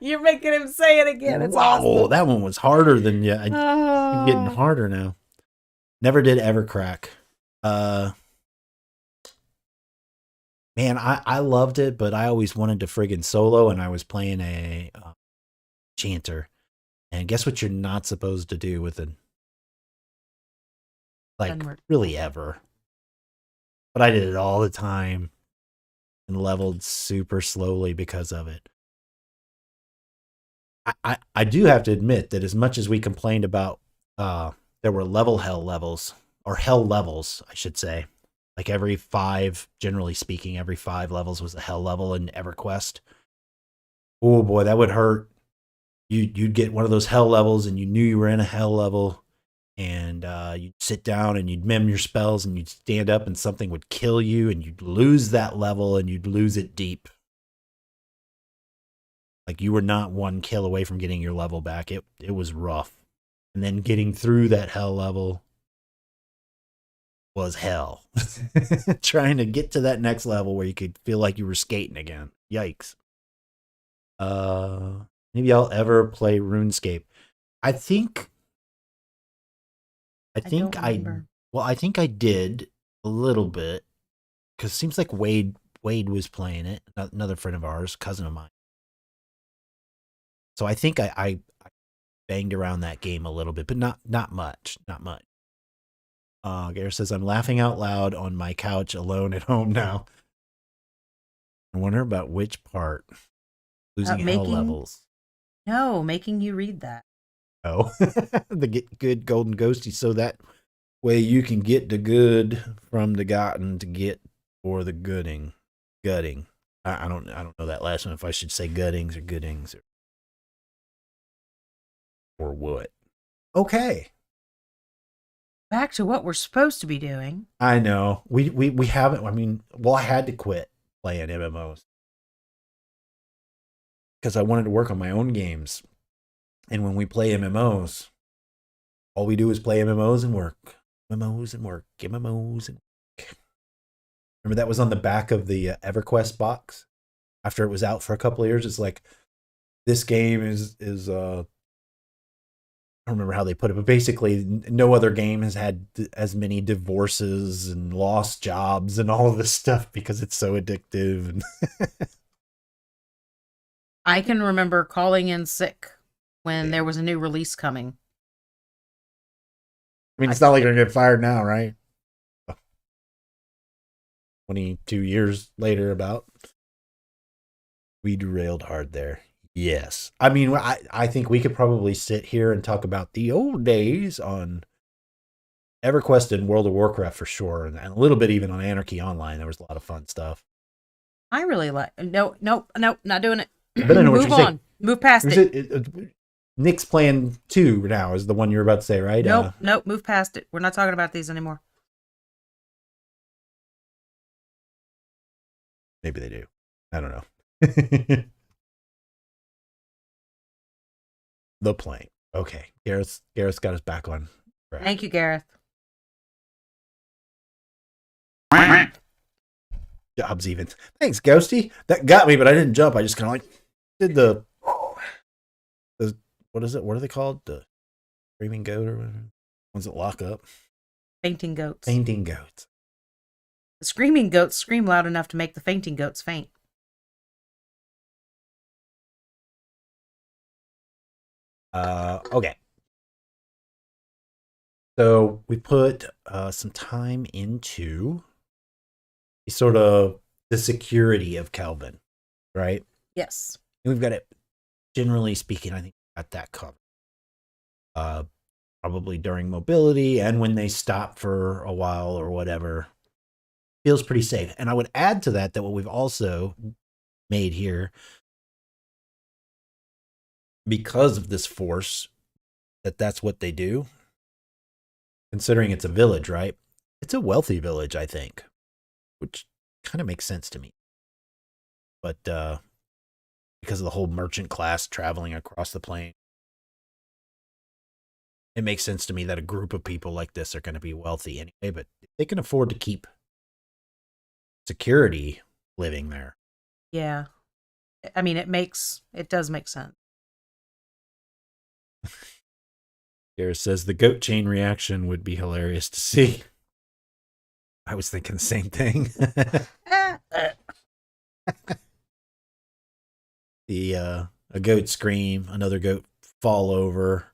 S1: You're making him say it again. It's
S2: wow,
S1: awesome.
S2: That one was harder than I'm getting harder now. Never did ever crack. Man, I loved it, but I always wanted to friggin' solo, and I was playing a chanter. And guess what you're not supposed to do with it? Like, really ever. But I did it all the time and leveled super slowly because of it. I do have to admit that as much as we complained about there were hell levels, I should say. Like every 5, generally speaking, every 5 levels was a hell level in EverQuest. Oh boy, that would hurt. You'd get one of those hell levels and you knew you were in a hell level, and you'd sit down and you'd mem your spells and you'd stand up and something would kill you and you'd lose that level and you'd lose it deep. Like you were not 1 kill away from getting your level back. It was rough. And then getting through that hell level was hell. Trying to get to that next level where you could feel like you were skating again. Yikes. Maybe I'll ever play RuneScape. I think I think I did a little bit, because it seems like Wade was playing it, another friend of ours, cousin of mine. So I think I banged around that game a little bit, but not much. Gareth says, I'm laughing out loud on my couch alone at home now. I wonder about which part. Losing hell levels.
S1: No, making you read that.
S2: Oh, the get good golden ghosty, so that way you can get the good from the gotten to get for the gutting. I don't know that last one, if I should say guttings or goodings or what. Okay.
S1: Back to what we're supposed to be doing.
S2: I know. We haven't. I mean, well, I had to quit playing MMOs because I wanted to work on my own games. And when we play MMOs, all we do is play MMOs and work. MMOs and work. MMOs and work. Remember that was on the back of the EverQuest box after it was out for a couple of years. It's like, this game is I don't remember how they put it, but basically no other game has had as many divorces and lost jobs and all of this stuff because it's so addictive. And
S1: I can remember calling in sick when there was a new release coming.
S2: I mean, it's not like you're going to get fired now, right? 22 years later, about. We derailed hard there. Yes. I mean, I think we could probably sit here and talk about the old days on EverQuest and World of Warcraft for sure, and a little bit even on Anarchy Online. There was a lot of fun stuff.
S1: I really like. No, not doing it.
S2: But I know
S1: Move on. Move past it.
S2: Nick's Plan 2 now is the one you're about to say, right?
S1: Nope. Move past it. We're not talking about these anymore.
S2: Maybe they do. I don't know. The Plank. Okay, Gareth's got us back on track.
S1: Thank you, Gareth.
S2: Jobs even. Thanks, Ghosty. That got me, but I didn't jump. I just kind of like did the what is it? What are they called? The screaming goat or whatever? Ones that lock up?
S1: Fainting goats.
S2: Fainting goats.
S1: The screaming goats scream loud enough to make the fainting goats faint.
S2: Okay. So we put some time into sort of the security of Kelvin, right?
S1: Yes.
S2: And we've got it, generally speaking, I think got that covered. Probably during mobility and when they stop for a while or whatever, feels pretty safe. And I would add to that what we've also made here, because of this force, that's what they do. Considering it's a village, right? It's a wealthy village, I think, which kind of makes sense to me. But because of the whole merchant class traveling across the plain, it makes sense to me that a group of people like this are going to be wealthy anyway, but they can afford to keep security living there.
S1: Yeah. I mean, it does make sense.
S2: Gareth says the goat chain reaction would be hilarious to see. I was thinking the same thing. A goat scream, another goat fall over,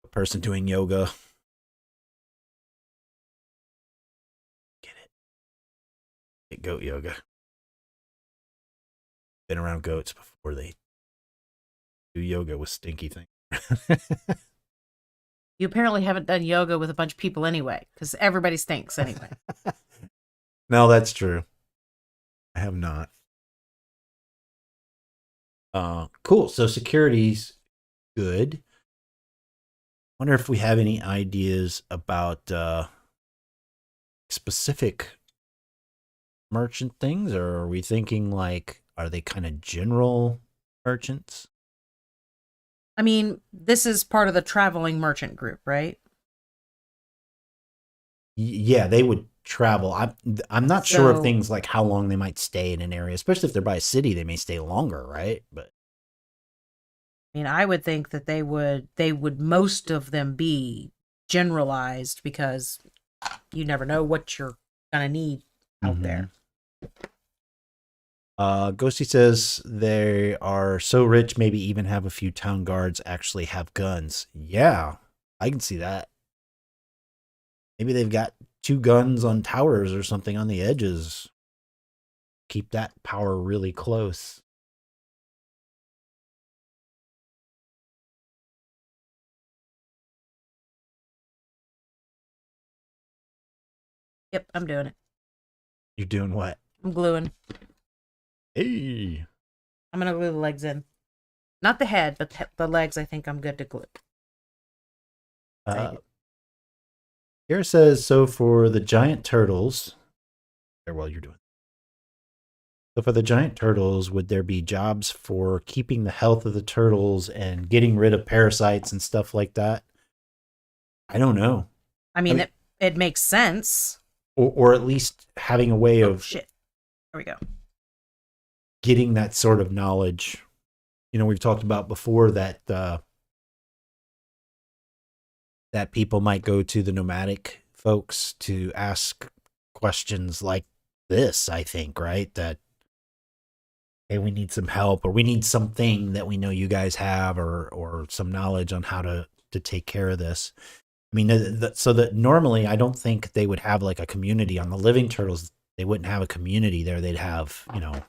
S2: a person doing yoga. Get it? Get goat yoga. Been around goats before. They do yoga with stinky things.
S1: You apparently haven't done yoga with a bunch of people anyway, because everybody stinks anyway.
S2: No, that's true. I have not. Cool. So security's good. Wonder if we have any ideas about specific merchant things, or are we thinking like, are they kind of general merchants?
S1: I mean, this is part of the traveling merchant group, right?
S2: Yeah, they would travel. I'm not sure of
S1: So-
S2: things like how long they might stay in an area, especially if they're by a city. They may stay longer, right? But
S1: I mean, I would think that they would most of them be generalized because you never know what you're gonna need out there.
S2: Ghosty says they are so rich, maybe even have a few town guards actually have guns. Yeah, I can see that. Maybe they've got 2 guns on towers or something on the edges. Keep that power really close.
S1: Yep, I'm doing it.
S2: You're doing what?
S1: I'm gluing.
S2: Hey.
S1: I'm gonna glue the legs in. Not the head, but the legs. I think I'm good to glue.
S2: Here says, so for the giant turtles, well, you're doing. So for the giant turtles, would there be jobs for keeping the health of the turtles and getting rid of parasites and stuff like that? I don't know.
S1: I mean, it makes sense.
S2: Or at least having a way of
S1: shit. There we go.
S2: getting that sort of knowledge. You know, we've talked about before that that people might go to the nomadic folks to ask questions like this, I think, right? That, hey, we need some help, or we need something that we know you guys have, or some knowledge on how to take care of this. I mean, so that normally I don't think they would have like a community on the living turtles. They wouldn't have a community there. They'd have, you know,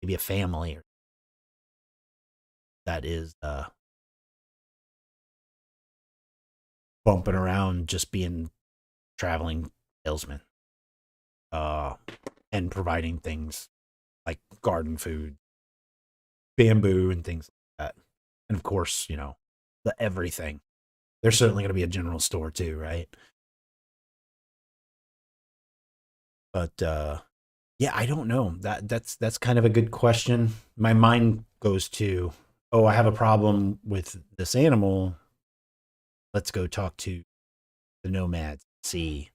S2: maybe a family that is bumping around, just being traveling salesmen, and providing things like garden food, bamboo, and things like that. And of course, you know, the everything. There's certainly going to be a general store too, right? But yeah, I don't know. That's kind of a good question. My mind goes to, oh, I have a problem with this animal. Let's go talk to the nomads, see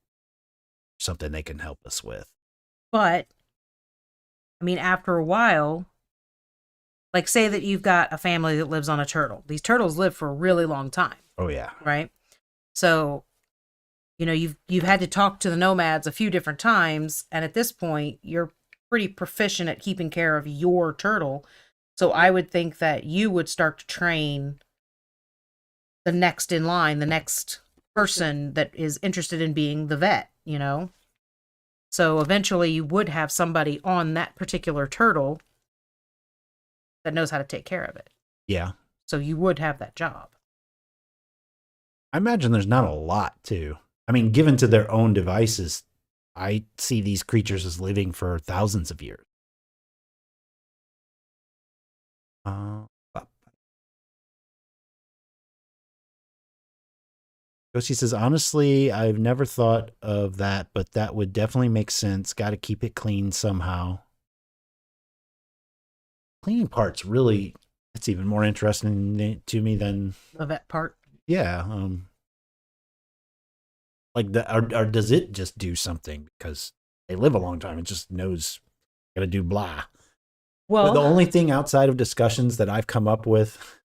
S2: something they can help us with.
S1: But I mean, after a while, like say that you've got a family that lives on a turtle. These turtles live for a really long time,
S2: Oh yeah.
S1: right? So, you've had to talk to the nomads a few different times, and at this point, you're pretty proficient at keeping care of your turtle. So I would think that you would start to train the next in line, the next person that is interested in being the vet. So eventually you would have somebody on that particular turtle that knows how to take care of it.
S2: Yeah.
S1: So you would have that job.
S2: I imagine there's not a lot too. I mean, given to their own devices, I see these creatures as living for thousands of years. Uh, Ghosty says, honestly, I've never thought of that, but that would definitely make sense. Got to keep it clean somehow. Cleaning part's really, it's even more interesting to me than
S1: The vet part.
S2: yeah. Like or does it just do something because they live a long time? It just knows gotta do blah. But the
S1: Well,
S2: only thing outside of discussions that I've come up with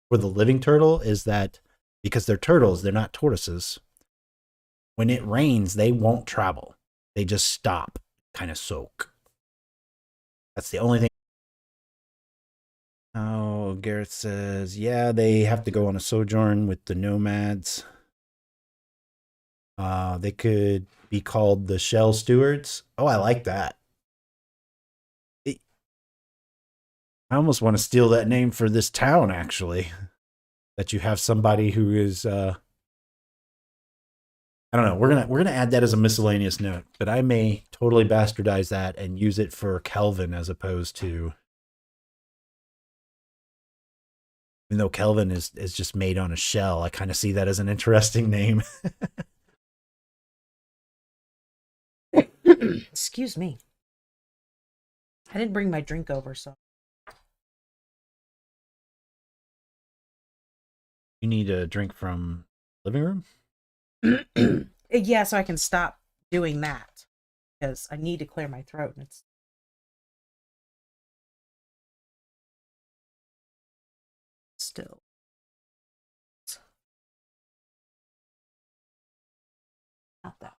S2: for the living turtle is that because they're turtles, they're not tortoises. When it rains, they won't travel. They just stop, kind of soak. That's the only thing. Oh, Gareth says, yeah, they have to go on a sojourn with the nomads. They could be called the shell stewards. Oh, I like that. I almost want to steal that name for this town, actually. That you have somebody who is I don't know. We're gonna add that as a miscellaneous note, but I may totally bastardize that and use it for Kelvin as opposed to, even though Kelvin is just made on a shell. I kind of see that as an interesting name.
S1: excuse me. I didn't bring my drink over, so.
S2: You need a drink from living room.
S1: Yeah, so I can stop doing that because I need to clear my throat and it's still. Not that.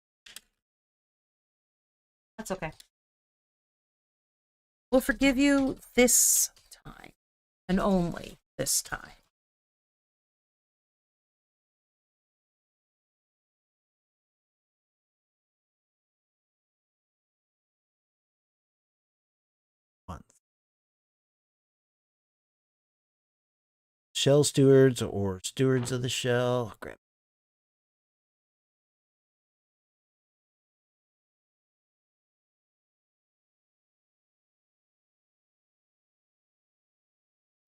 S1: That's okay. We'll forgive you this time and only this time.
S2: Month. Shell stewards or stewards of the shell. Grab.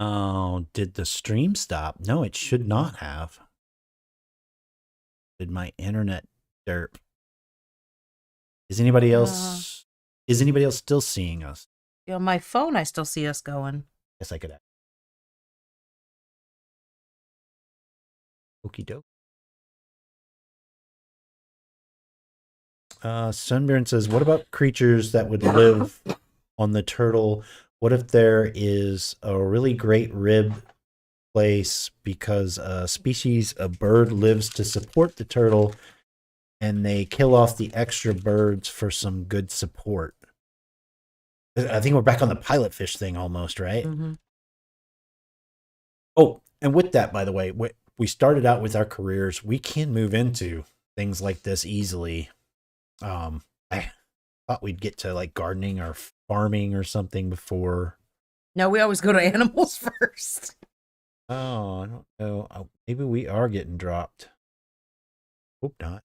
S2: Oh, did the stream stop? No, it should not have. Did my internet derp? Is anybody else? Is anybody else still seeing us?
S1: On my phone, I still see us going.
S2: Guess I could. Okie doke. Sunburn says, what about creatures that would live on the turtle? What if there is a really great rib place because a species of bird lives to support the turtle and they kill off the extra birds for some good support? I think we're back on the pilot fish thing almost, right?
S1: Mm-hmm.
S2: Oh, and with that, by the way, we started out with our careers. We can move into things like this easily. I thought we'd get to like gardening or farming or something before.
S1: No, we always go to animals first.
S2: Oh, I don't know. Maybe we are getting dropped. Hope not.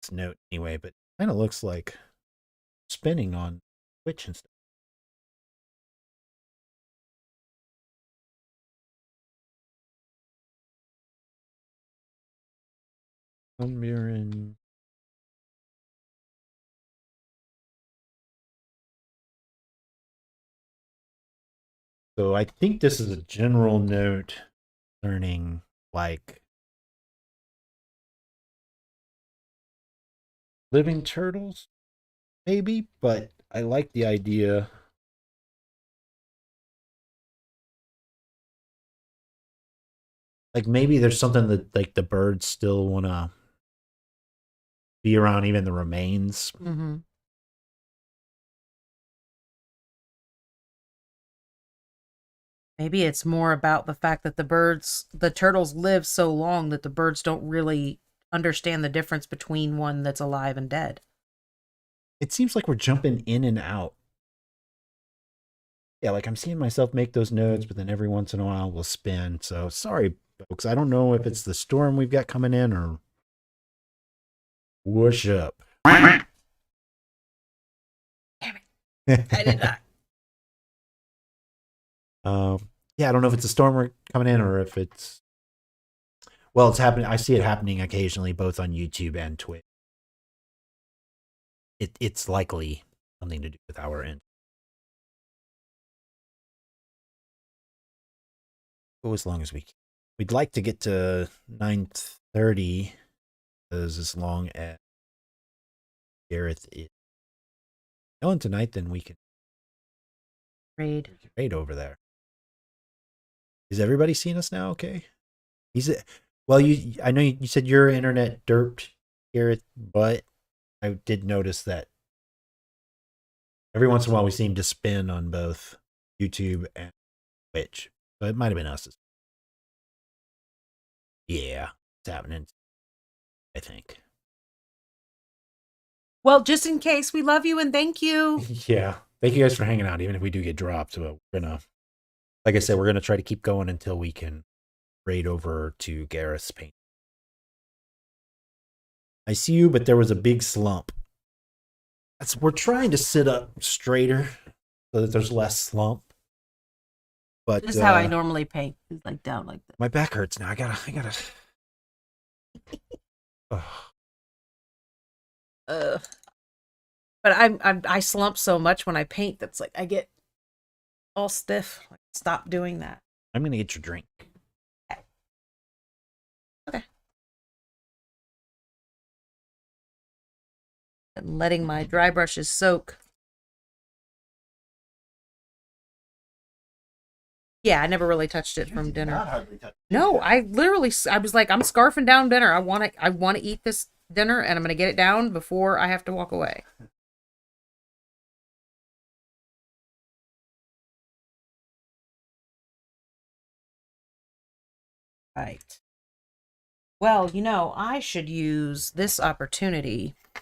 S2: It's note anyway, but kind of looks like spinning on Twitch and stuff. Mirroring. So I think this is a general note concerning like living turtles, maybe, but I like the idea. Like maybe there's something that like the birds still want to be around, even the remains.
S1: Mm-hmm. Maybe it's more about the fact that the turtles live so long that the birds don't really understand the difference between one that's alive and dead.
S2: It seems like we're jumping in and out. Yeah, like I'm seeing myself make those notes, but then every once in a while we'll spin. So sorry, folks. I don't know if it's the storm we've got coming in or whoosh up.
S1: Damn it. I did not.
S2: Yeah, I don't know if it's a storm coming in or if it's well, it's happening. I see it happening occasionally, both on YouTube and Twitch. It's likely something to do with our end. Go as long as we can. We'd like to get to 9:30, because as long as Gareth is going tonight, then we can
S1: Raid.
S2: raid over there. Is everybody seeing us now? Okay. Well, I know you said your internet derped, Gareth, but I did notice that every once in a while we seem to spin on both YouTube and Twitch. So it might have been us. Yeah, it's happening, I think.
S1: Well, just in case, we love you and thank you.
S2: Yeah. Thank you guys for hanging out, even if we do get dropped. So we're gonna, like I said, we're gonna try to keep going until we can raid over to Gareth's paint. I see you, but there was a big slump. We're trying to sit up straighter so that there's less slump. But
S1: This is how I normally paint. It's like down like this.
S2: My back hurts now. I gotta.
S1: But I slump so much when I paint that's like I get all stiff. Like, stop doing that.
S2: I'm gonna get your drink.
S1: Okay. And letting my dry brushes soak. Yeah, I never really touched it from dinner. No, I literally, I was like, I'm scarfing down dinner. I want to eat this dinner, and I'm gonna get it down before I have to walk away. Right. Well, I should use this opportunity to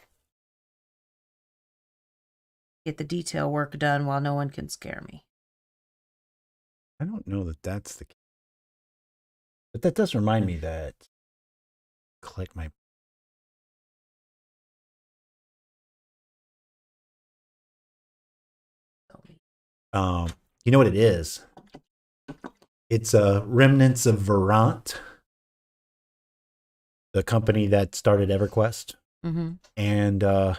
S1: get the detail work done while no one can scare me.
S2: I don't know that that's the case. But that does remind me that click my you know what it is? It's remnants of Verant, the company that started EverQuest.
S1: Mm-hmm.
S2: And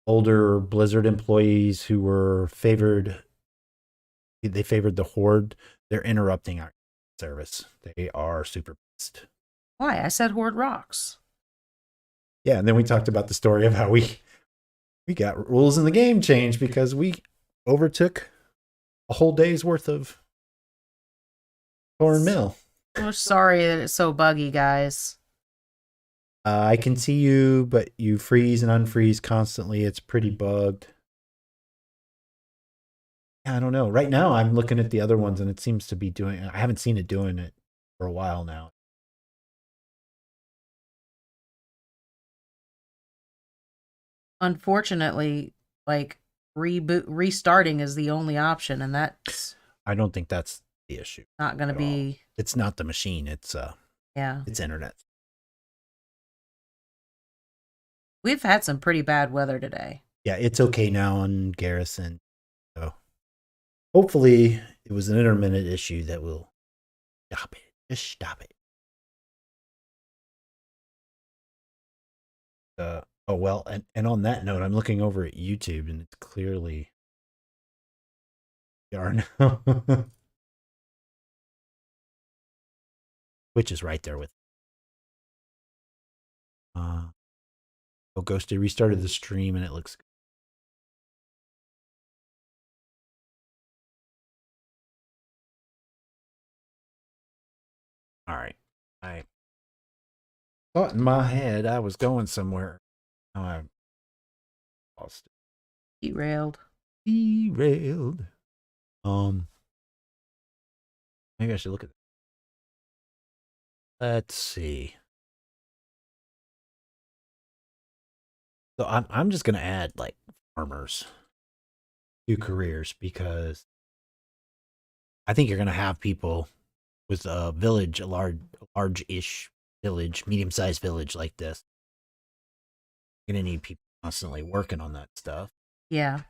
S2: older Blizzard employees who were favored the Horde. They're interrupting our service. They are super pissed.
S1: Why? I said Horde rocks.
S2: Yeah, and then we talked about the story of how we got rules in the game changed because we overtook a whole day's worth of Thorn Mill.
S1: I'm sorry that it's so buggy, guys.
S2: I can see you, but you freeze and unfreeze constantly. It's pretty bugged. I don't know. Right now, I'm looking at the other ones, and it seems to be doing. I haven't seen it doing it for a while now.
S1: Unfortunately, like restarting is the only option, and that's
S2: I don't think that's the issue.
S1: not going to be.
S2: It's not the machine. It's
S1: Yeah.
S2: It's internet.
S1: We've had some pretty bad weather today.
S2: Yeah, it's okay now on Garrison. So hopefully, it was an intermittent issue that will stop it. Just stop it. Oh well, and on that note, I'm looking over at YouTube, and it's clearly we are now. Twitch is right there with. Oh, Ghosty restarted the stream and it looks good. All right. I thought in my head I was going somewhere. Now I lost it.
S1: Derailed.
S2: Derailed. Maybe I should look at that. Let's see. So I'm just gonna add like farmers to careers because I think you're gonna have people with a village, a large-ish village, medium-sized village like this. You're gonna need people constantly working on that stuff.
S1: Yeah.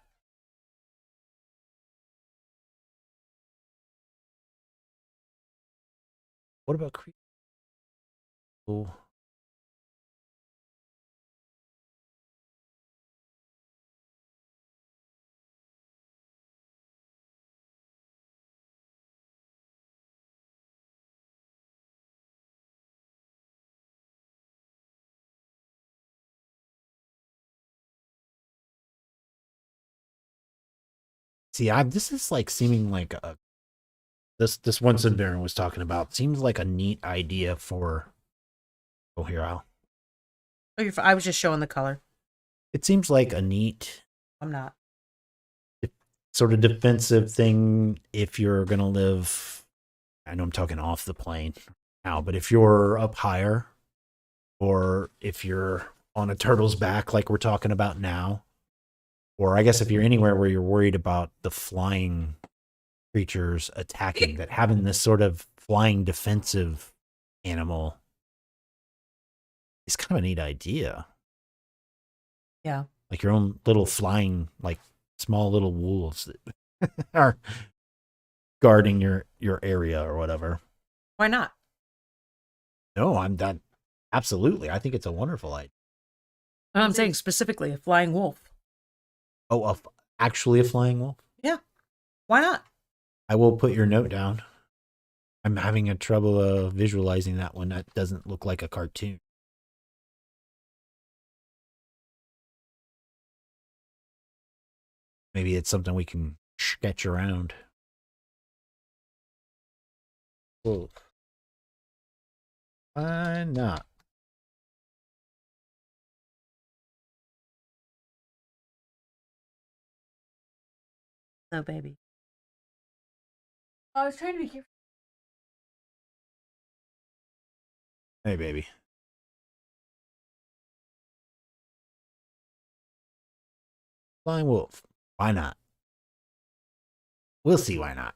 S2: What about Crypt? Oh. See, this is like seeming like a this one Baron was talking about seems like a neat idea for. Oh, here I'll.
S1: Oh, I was just showing the color.
S2: It seems like a neat.
S1: I'm not.
S2: Sort of defensive thing if you're gonna live. I know I'm talking off the plane now, but if you're up higher, or if you're on a turtle's back like we're talking about now, or I guess if you're anywhere where you're worried about the flying creatures attacking, that having this sort of flying defensive animal is kind of a neat idea.
S1: Yeah.
S2: Like your own little flying, like small little wolves that are guarding your area or whatever.
S1: Why not?
S2: No, I'm done. Absolutely. I think it's a wonderful idea.
S1: I'm saying specifically a flying wolf.
S2: Oh, actually a flying wolf?
S1: Yeah. Why not?
S2: I will put your note down. I'm having a trouble visualizing that one. That doesn't look like a cartoon. Maybe it's something we can sketch around. Wolf. Why not?
S1: No, baby. I was trying to be careful.
S2: Hey, baby. Flying wolf. Why not? We'll see why not.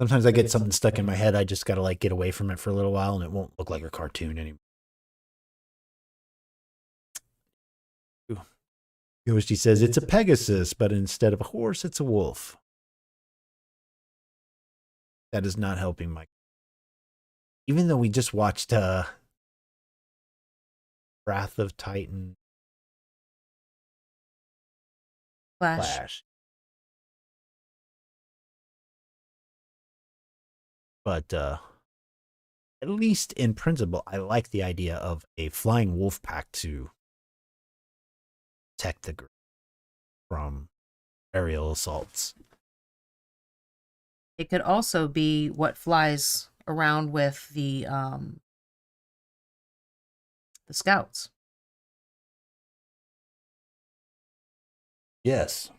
S2: Sometimes I get something stuck in my head. I just got to like get away from it for a little while and it won't look like a cartoon anymore. Ghosty says it's a Pegasus, but instead of a horse, it's a wolf. That is not helping Mike. Even though we just watched Wrath of Titan Flash. But at least in principle, I like the idea of a flying wolf pack to protect the group from aerial assaults.
S1: It could also be what flies around with the scouts.
S2: Yes.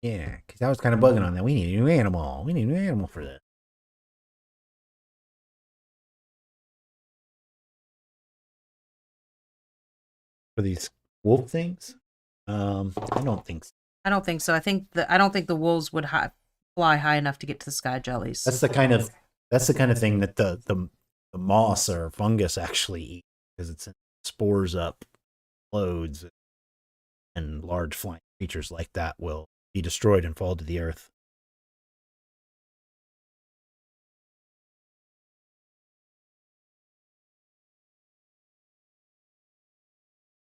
S2: Yeah, because I was kind of bugging on that. We need a new animal. We need a new animal for this. For these wolf things? I don't think so.
S1: I don't think so. I don't think the wolves would fly high enough to get to the sky jellies.
S2: That's the kind of thing that the moss or fungus actually eat because it spores up loads. and large flying creatures like that will be destroyed and fall to the earth.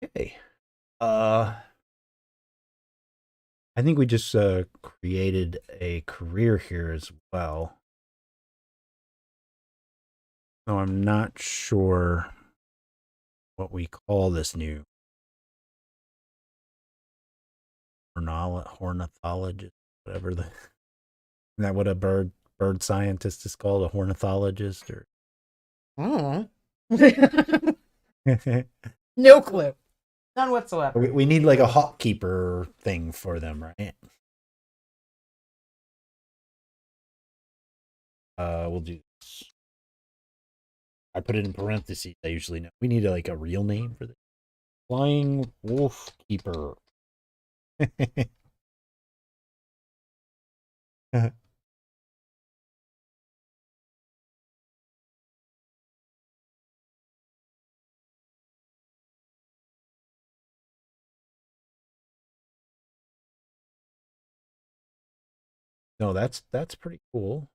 S2: Okay. I think we just created a career here as well. So I'm not sure what we call this new ornithologist, whatever the. Isn't that what a bird scientist is called? A ornithologist, or
S1: Oh. No clue. None whatsoever.
S2: we need like a hawkkeeper thing for them, right? We'll do this. I put it in parentheses. I usually know. We need like a real name for this. Flying wolf keeper. No, that's pretty cool.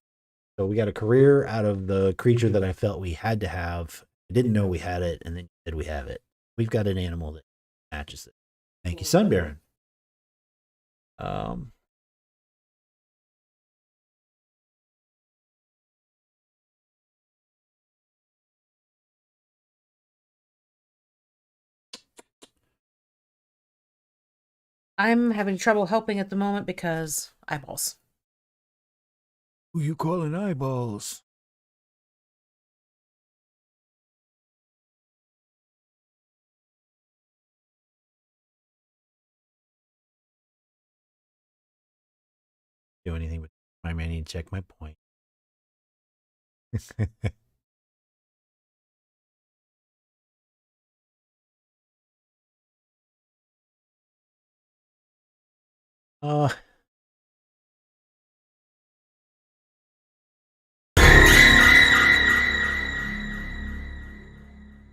S2: So we got a career out of the creature that I felt we had to have. I didn't know we had it, and then you said we have it. We've got an animal that matches it. Thank you, Sun Baron.
S1: I'm having trouble helping at the moment because eyeballs.
S2: Who you calling eyeballs? Do anything with my man. I need to check my point. uh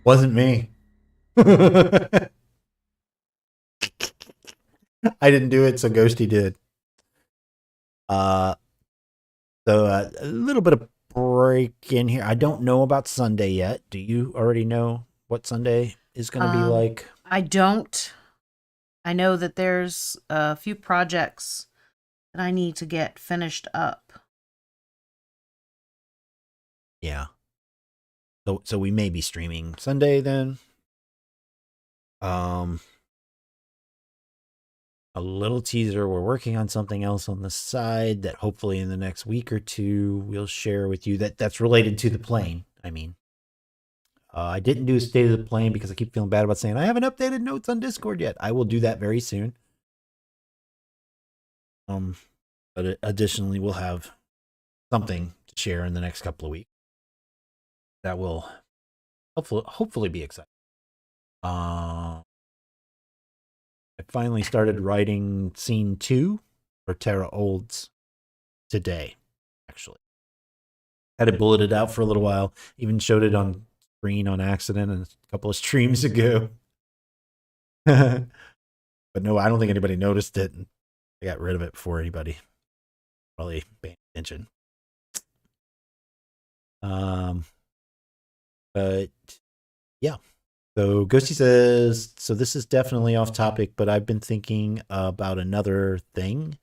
S2: wasn't me. I didn't do it, so Ghosty did. So a little bit of break in here. I don't know about Sunday yet. Do you already know what Sunday is going to be like?
S1: I don't. I know that there's a few projects that I need to get finished up.
S2: Yeah. So we may be streaming Sunday then. A little teaser. We're working on something else on the side that hopefully in the next week or two we'll share with you that's related to the plane. I mean, I didn't do a state of the plane because I keep feeling bad about saying I haven't updated notes on Discord yet. I will do that very soon. But additionally, we'll have something to share in the next couple of weeks that will hopefully be exciting. I finally started writing scene 2 for Terra Olds today, actually. Had it bulleted out for a little while, even showed it on screen on accident a couple of streams ago. But no, I don't think anybody noticed it. I got rid of it before anybody probably paid attention. But yeah. So Ghosty says, so this is definitely off topic, but I've been thinking about another thing.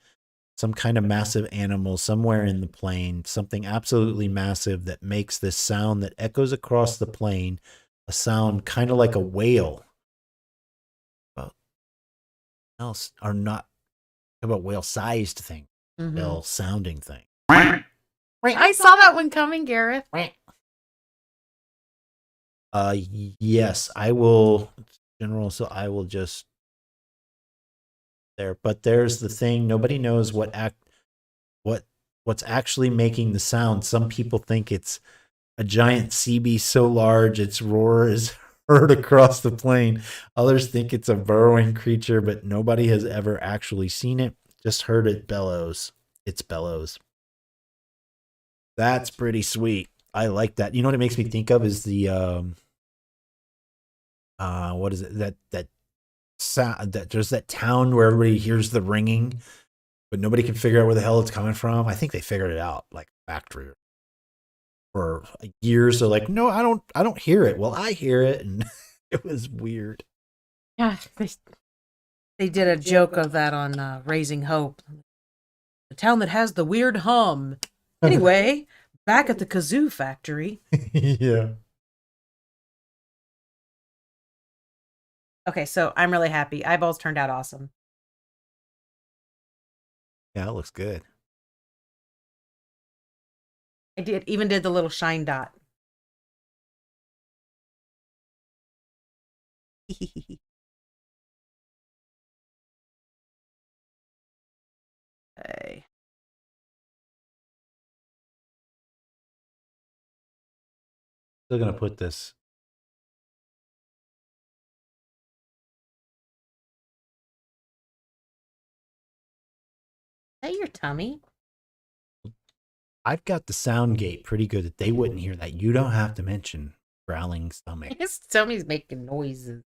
S2: Some kind of massive animal somewhere in the plane, something absolutely massive that makes this sound that echoes across the plane, a sound kind of like a whale. Else are not about whale-sized thing, whale-sounding thing.
S1: I saw that one coming, Gareth.
S2: Yes, I will. General, so I will just there. But there's the thing: nobody knows what's actually making the sound. Some people think it's a giant sea beast so large its roar is heard across the plane. Others think it's a burrowing creature, but nobody has ever actually seen it. Just heard it bellows. It's bellows. That's pretty sweet. I like that. You know what it makes me think of is the what is it? That sound, that there's that town where everybody hears the ringing, but nobody can figure out where the hell it's coming from. I think they figured it out, like factory for years. They're like, no, I don't hear it. Well, I hear it, and it was weird.
S1: Yeah, they did a joke of that on Raising Hope. The town that has the weird hum. Anyway, back at the kazoo factory.
S2: Yeah.
S1: Okay, so I'm really happy. Eyeballs turned out awesome.
S2: Yeah, it looks good.
S1: I even did the little shine dot. Okay.
S2: Still gonna put this.
S1: Is that your tummy?
S2: I've got the sound gate pretty good that they wouldn't hear that. You don't have to mention growling stomach.
S1: His tummy's making noises.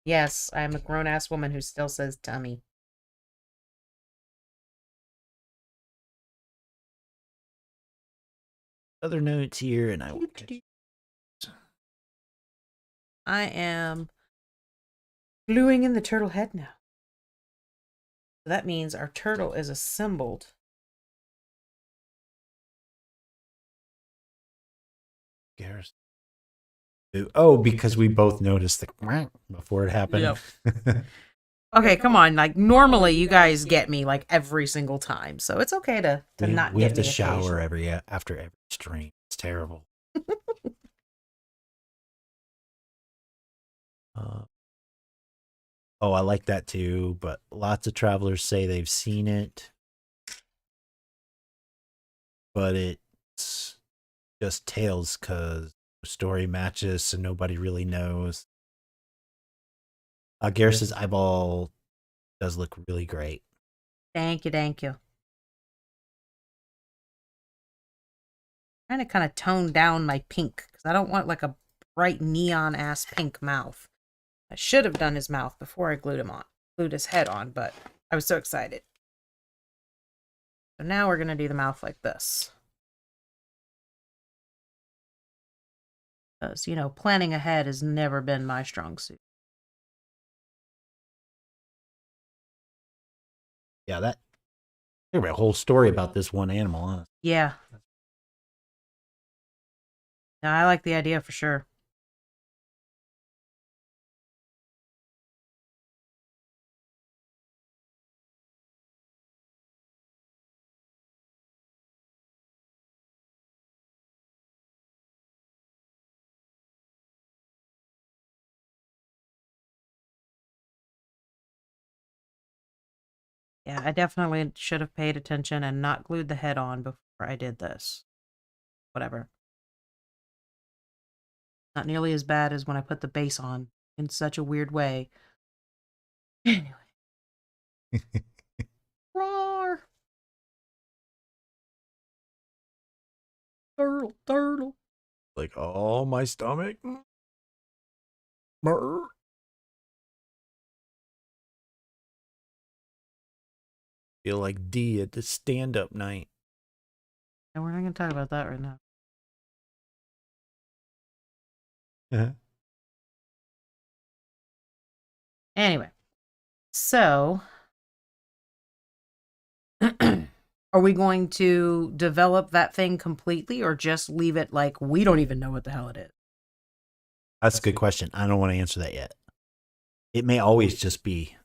S1: Yes, I'm a grown-ass woman who still says tummy.
S2: Other notes here, and
S1: I am gluing in the turtle head now. So that means our turtle is assembled.
S2: Oh, because we both noticed the quack before it happened.
S1: Yep. Okay, come on. Like, normally you guys get me, like, every single time. So it's okay to not
S2: we
S1: get
S2: have to
S1: me
S2: shower after every stream. It's terrible. Oh, I like that too, but lots of travelers say they've seen it, but it's just tales because story matches, so nobody really knows. Garrus's eyeball does look really great.
S1: Thank you, thank you. Trying to kind of tone down my pink because I don't want like a bright neon ass pink mouth. I should have done his mouth before I glued his head on, but I was so excited. So now we're gonna do the mouth like this. Because, you know, planning ahead has never been my strong suit.
S2: Yeah, there's a whole story about this one animal, honestly.
S1: Yeah. No, I like the idea for sure. Yeah, I definitely should have paid attention and not glued the head on before I did this. Whatever. Not nearly as bad as when I put the base on in such a weird way. Anyway. Roar! Turtle, turtle.
S2: Like, oh, my stomach. Brr. Feel like D at the stand-up night.
S1: And we're not going to talk about that right now.
S2: Uh-huh.
S1: Anyway, so are we going to develop that thing completely or just leave it like we don't even know what the hell it is?
S2: That's a good question. I don't want to answer that yet. It may always just be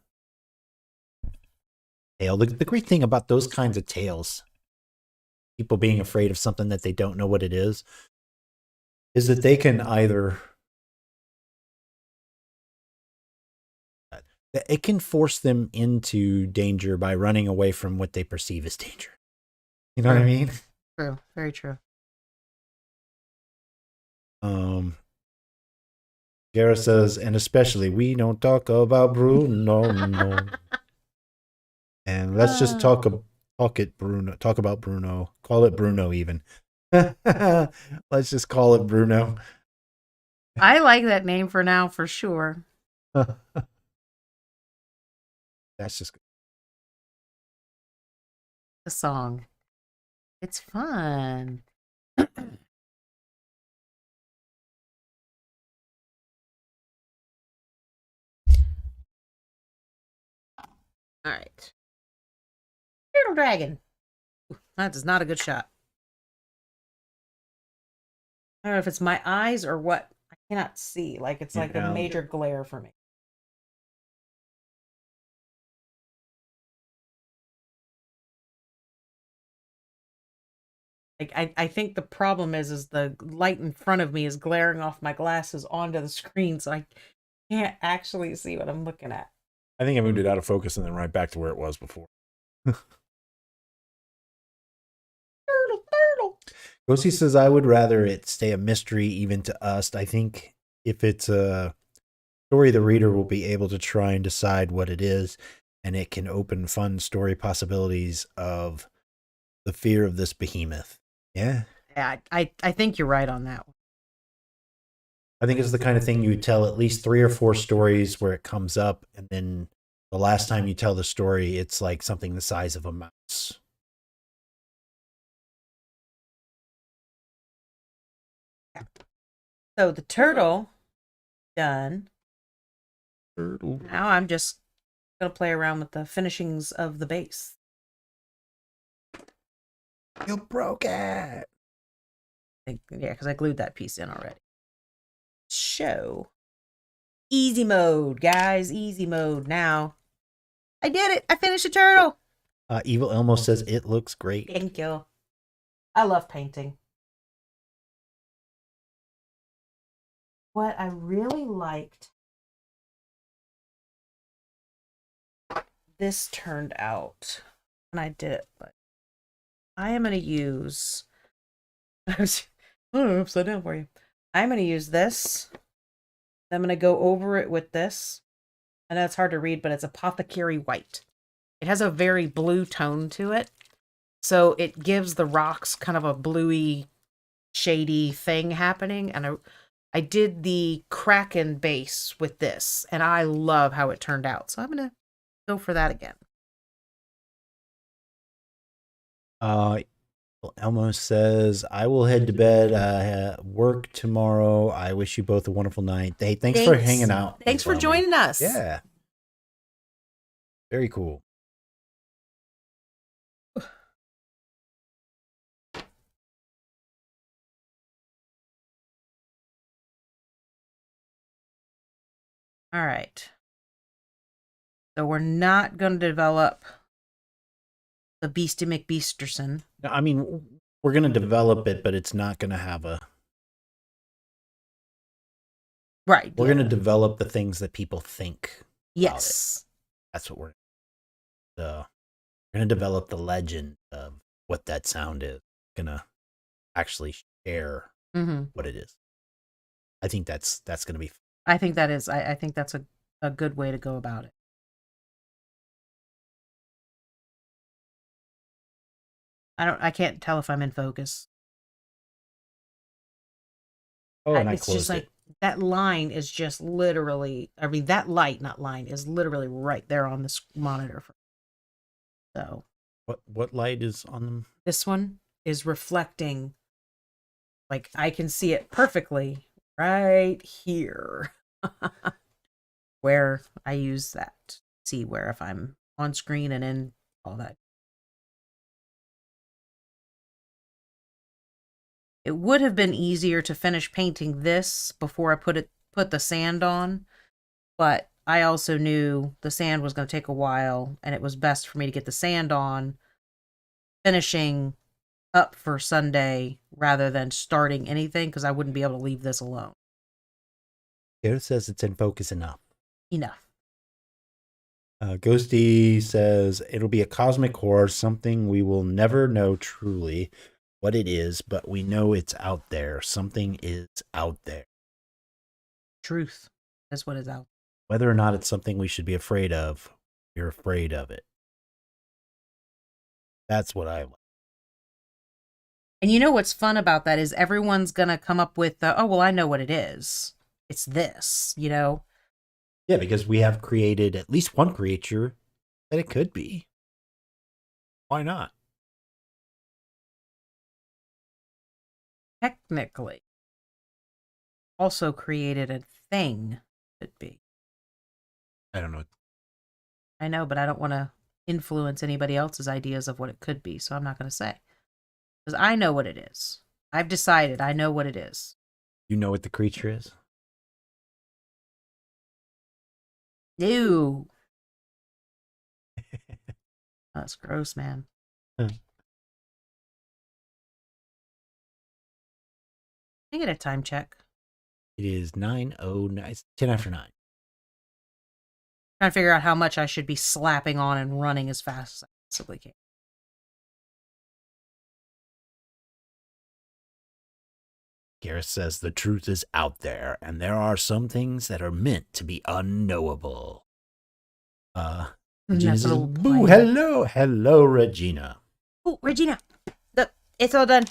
S2: tail. The great thing about those kinds of tales, people being afraid of something that they don't know what it is that they can either it can force them into danger by running away from what they perceive as danger. You know what I mean?
S1: True. Very true.
S2: Garrus says, and especially we don't talk about Bruno. No. And let's just talk about Bruno. Call it Bruno even. Let's just call it Bruno.
S1: I like that name for now, for sure.
S2: That's just
S1: The song. It's fun. All right. Turtle dragon. That is not a good shot. I don't know if it's my eyes or what. I cannot see. Like it's like a major glare for me. Like I think the problem is the light in front of me is glaring off my glasses onto the screen, so I can't actually see what I'm looking at.
S2: I think I moved it out of focus and then right back to where it was before.
S1: Turtle.
S2: Ghosty says, I would rather it stay a mystery even to us. I think if it's a story, the reader will be able to try and decide what it is, and it can open fun story possibilities of the fear of this behemoth. Yeah.
S1: Yeah, I think you're right on that one.
S2: I think it's the kind of thing you would tell at least 3 or 4 stories where it comes up, and then the last time you tell the story, it's like something the size of a mouse.
S1: So the turtle done.
S2: Turtle.
S1: Now I'm just gonna play around with the finishings of the base.
S2: You broke it.
S1: Yeah, because I glued that piece in already. Show. Easy mode, guys. Easy mode now. I did it. I finished a turtle.
S2: Evil Elmo says it looks great.
S1: Thank you. I love painting. What I really liked, this turned out when I did it, but I am going to use, upside down for you. I'm going to use this. I'm going to go over it with this. I know it's hard to read, but it's Apothecary White. It has a very blue tone to it. So it gives the rocks kind of a bluey, shady thing happening. And I did the Kraken base with this, and I love how it turned out. So I'm going to go for that again.
S2: Elmo says, I will head to bed. Work tomorrow. I wish you both a wonderful night. Hey, thanks for hanging out.
S1: Thanks for joining us.
S2: Yeah. Very cool.
S1: All right. So we're not going to develop the Beastie McBeasterson.
S2: I mean, we're going to develop it, but it's not going to have a...
S1: Right.
S2: We're going to develop the things that people think.
S1: Yes.
S2: That's what we're going to develop the legend of what that sound is. Going to actually share what it is. I think that's going to be fun.
S1: I think that is. I think that's a good way to go about it. I can't tell if I'm in focus.
S2: Oh, and I
S1: it's
S2: closed
S1: just like
S2: it.
S1: that line is just literally, I mean, that light, not line, is literally right there on this monitor. So
S2: what light is on them?
S1: This one is reflecting, like I can see it perfectly right here. Where I use that. See where if I'm on screen and in all that. It would have been easier to finish painting this before I put the sand on, but I also knew the sand was going to take a while, and it was best for me to get the sand on, finishing up for Sunday rather than starting anything, because I wouldn't be able to leave this alone.
S2: It says it's in focus enough.
S1: Enough.
S2: Ghosty says it'll be a cosmic horror, something we will never know truly what it is, but we know it's out there. Something is out there.
S1: Truth is what is out.
S2: Whether or not it's something we should be afraid of, you're afraid of it. That's what I like.
S1: And you know what's fun about that is everyone's going to come up with, oh, well, I know what it is. It's this, you know?
S2: Yeah, because we have created at least one creature that it could be. Why not?
S1: Technically. Also created a thing, could be.
S2: I don't know.
S1: I know, but I don't want to influence anybody else's ideas of what it could be, so I'm not going to say. Because I know what it is. I've decided I know what it is.
S2: You know what the creature is?
S1: Ew. That's gross, man.
S2: Huh.
S1: Can I get a time check?
S2: It is 9:09. It's 10 after 9.
S1: Trying to figure out how much I should be slapping on and running as fast as I possibly can.
S2: Gareth says the truth is out there, and there are some things that are meant to be unknowable. Regina says, boo, hello. Hello, Regina.
S1: Oh, Regina. Look, it's all done.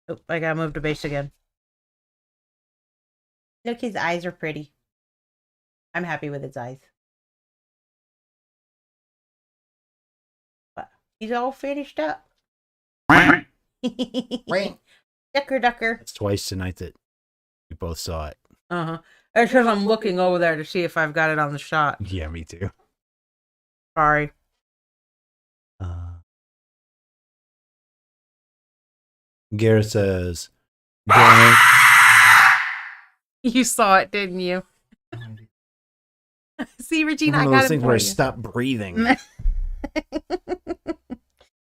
S1: Oh, I gotta move to base again. Look, his eyes are pretty. I'm happy with his eyes. But he's all finished up. Ducker.
S2: It's twice tonight that we both saw it.
S1: Uh-huh. It's because I'm looking over there to see if I've got it on the shot.
S2: Yeah, me too.
S1: Sorry.
S2: Gareth says,
S1: You saw it, didn't you? See, Regina,
S2: one
S1: I
S2: of
S1: got
S2: those
S1: it
S2: things
S1: for
S2: where I
S1: you.
S2: stopped breathing.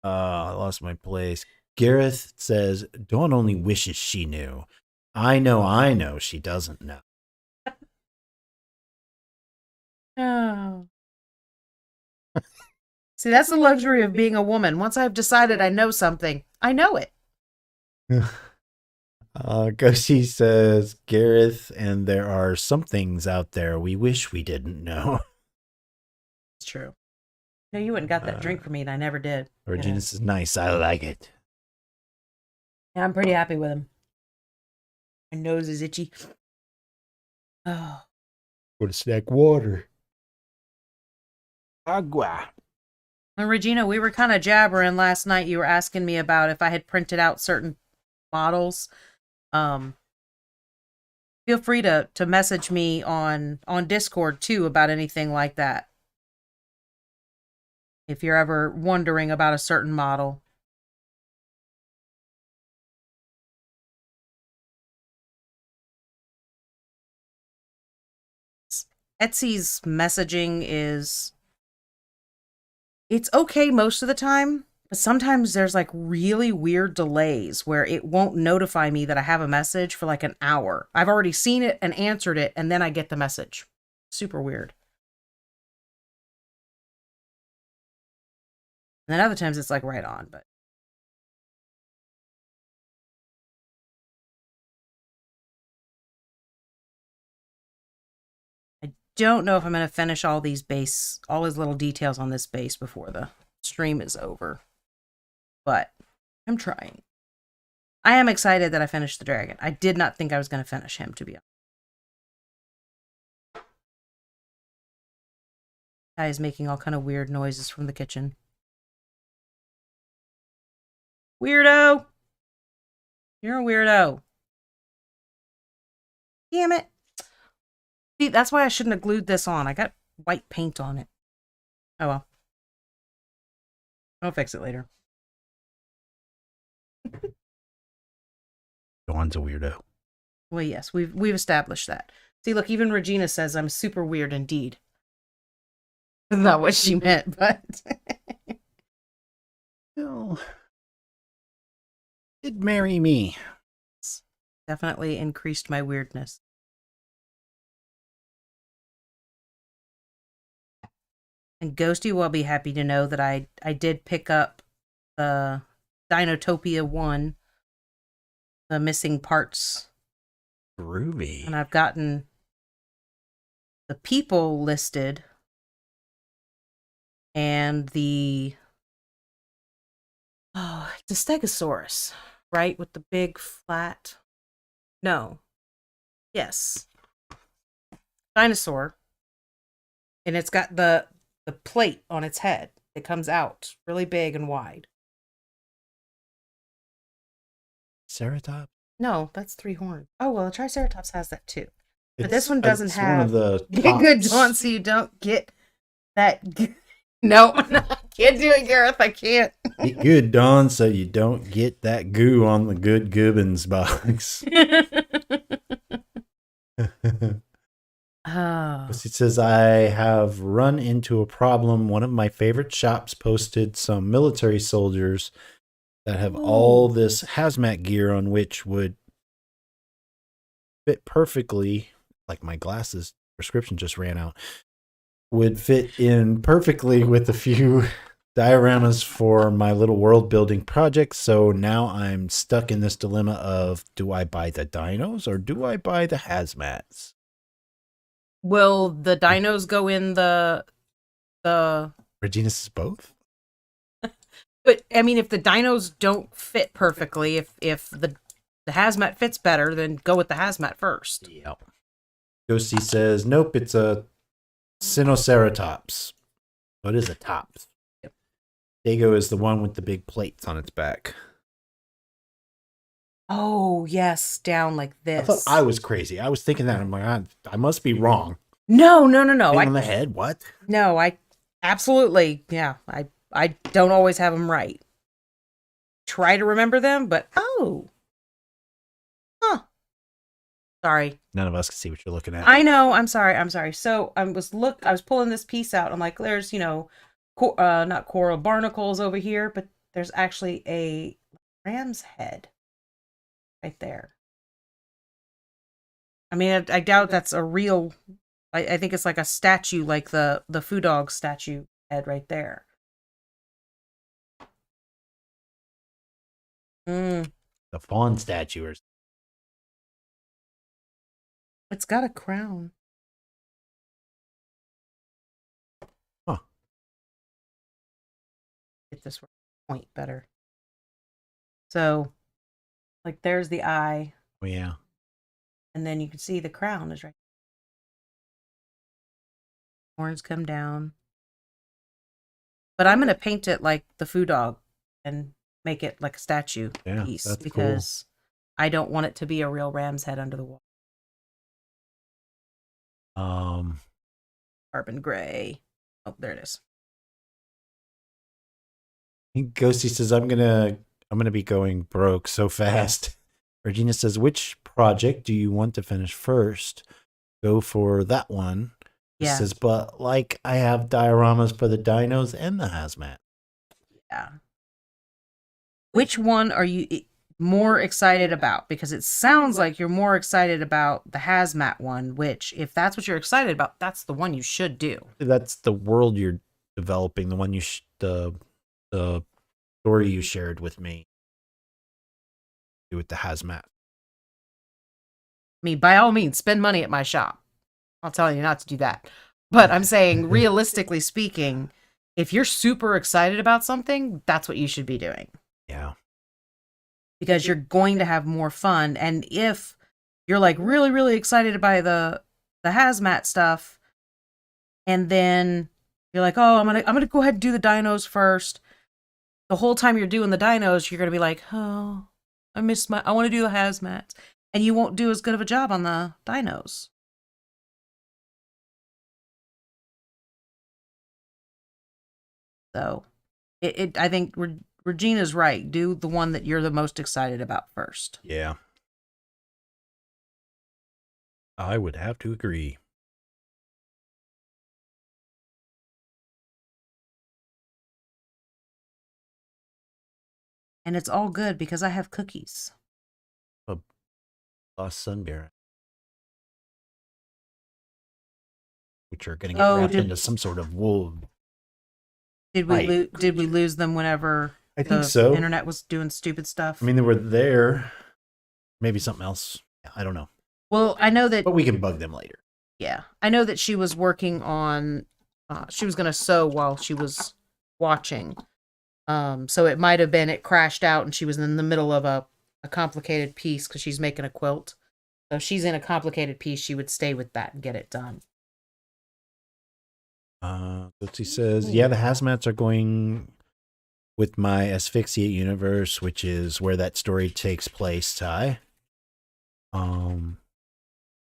S2: I lost my place. Gareth says, Dawn only wishes she knew. I know she doesn't know.
S1: Oh. See, that's the luxury of being a woman. Once I've decided I know something, I know it.
S2: Goshi says, Gareth, and there are some things out there we wish we didn't know.
S1: It's true. No, you wouldn't got that drink for me, and I never did.
S2: Regina says, nice, I like it.
S1: Yeah, I'm pretty happy with him. My nose is itchy. Oh.
S2: Go to snack water. Agua.
S1: And Regina, we were kind of jabbering last night. You were asking me about if I had printed out certain models. Feel free to message me on Discord too about anything like that. If you're ever wondering about a certain model. Etsy's messaging it's okay most of the time, but sometimes there's like really weird delays where it won't notify me that I have a message for like an hour. I've already seen it and answered it, and then I get the message. Super weird. And then other times it's like right on, but I don't know if I'm going to finish all his little details on this base before the stream is over. But I'm trying. I am excited that I finished the dragon. I did not think I was going to finish him, to be honest. Guy is making all kind of weird noises from the kitchen. Weirdo! You're a weirdo. Damn it. See, that's why I shouldn't have glued this on. I got white paint on it. Oh well. I'll fix it later.
S2: Dawn's a weirdo.
S1: Well, yes, we've established that. See, look, even Regina says I'm super weird indeed. Not what she meant, but
S2: Well, did marry me.
S1: Definitely increased my weirdness. And Ghosty will be happy to know that I did pick up the Dinotopia 1, the missing parts.
S2: Groovy.
S1: And I've gotten the people listed and the Stegosaurus, right? With the big flat. No. Yes. dinosaur, and it's got the plate on its head. It comes out really big and wide.
S2: Ceratops?
S1: No, that's 3 horns. Oh well, the Triceratops has that too. But
S2: It's,
S1: this one doesn't
S2: it's
S1: have.
S2: one of the
S1: Get good,
S2: tops.
S1: Dawn, so you don't get that. No, I can't do it, Gareth. I can't.
S2: Get good, Dawn, so you don't get that goo on the good Gubbins box.
S1: Oh.
S2: It says, I have run into a problem. One of my favorite shops posted some military soldiers that have all this hazmat gear on, which would fit perfectly, like my glasses prescription just ran out, would fit in perfectly with a few dioramas for my little world building project. So now I'm stuck in this dilemma of, do I buy the dinos or do I buy the hazmats?
S1: Will the dinos go in the
S2: Regina says both.
S1: But I mean, if the dinos don't fit perfectly, if the hazmat fits better, then go with the hazmat first.
S2: Yep. Ghosty says, nope, it's a Sinoceratops. What is a tops?
S1: Yep.
S2: Dago is the one with the big plates on its back.
S1: Oh, yes, down like this.
S2: I thought I was crazy. I was thinking that. I'm like, I must be wrong.
S1: No.
S2: On the head? What?
S1: No, I absolutely, yeah. I don't always have them right. Try to remember them, but sorry.
S2: None of us can see what you're looking at.
S1: I know. I'm sorry. So I was pulling this piece out. I'm like, there's not coral barnacles over here, but there's actually a ram's head right there. I mean, I doubt that's a real. I think it's like a statue, like the Foo Dog statue head right there.
S2: The fawn statue.
S1: It's got a crown.
S2: Huh.
S1: Get this point better. So, like, there's the eye.
S2: Oh, yeah.
S1: And then you can see the crown is right. Horns come down. But I'm going to paint it like the Foo Dog and make it like a statue piece because I don't want it to be a real ram's head under the wall. Carbon gray. Oh, there it is.
S2: Ghosty says, I'm gonna be going broke so fast. Regina says, which project do you want to finish first? Go for that one. He says, but like I have dioramas for the dinos and the hazmat.
S1: Yeah. Which one are you more excited about? Because it sounds like you're more excited about the hazmat one, which if that's what you're excited about, that's the one you should do.
S2: That's the world you're developing, the one the story you shared with me. Do with the hazmat.
S1: I mean, by all means, spend money at my shop. I'll tell you not to do that. But I'm saying, realistically speaking, if you're super excited about something, that's what you should be doing.
S2: Yeah.
S1: Because you're going to have more fun. And if you're like really, really excited by the hazmat stuff, and then you're like, oh, I'm gonna go ahead and do the dinos first. The whole time you're doing the dinos, you're gonna be like, oh, I want to do the hazmats. And you won't do as good of a job on the dinos. So, I think Regina's right. Do the one that you're the most excited about first.
S2: Yeah. I would have to agree.
S1: And it's all good because I have cookies.
S2: Lost Sunbear. Which are going to get wrapped into some sort of wool.
S1: Did we lose them whenever
S2: I think so.
S1: The internet was doing stupid stuff?
S2: I mean, they were there. Maybe something else. I don't know.
S1: Well, I know that...
S2: But we can bug them later.
S1: Yeah. I know that she was working on... she was going to sew while she was watching. So it might have been it crashed out and she was in the middle of a complicated piece because she's making a quilt. So if she's in a complicated piece, she would stay with that and get it done.
S2: He says, yeah, the hazmats are going with my asphyxiate universe, which is where that story takes place, Ty.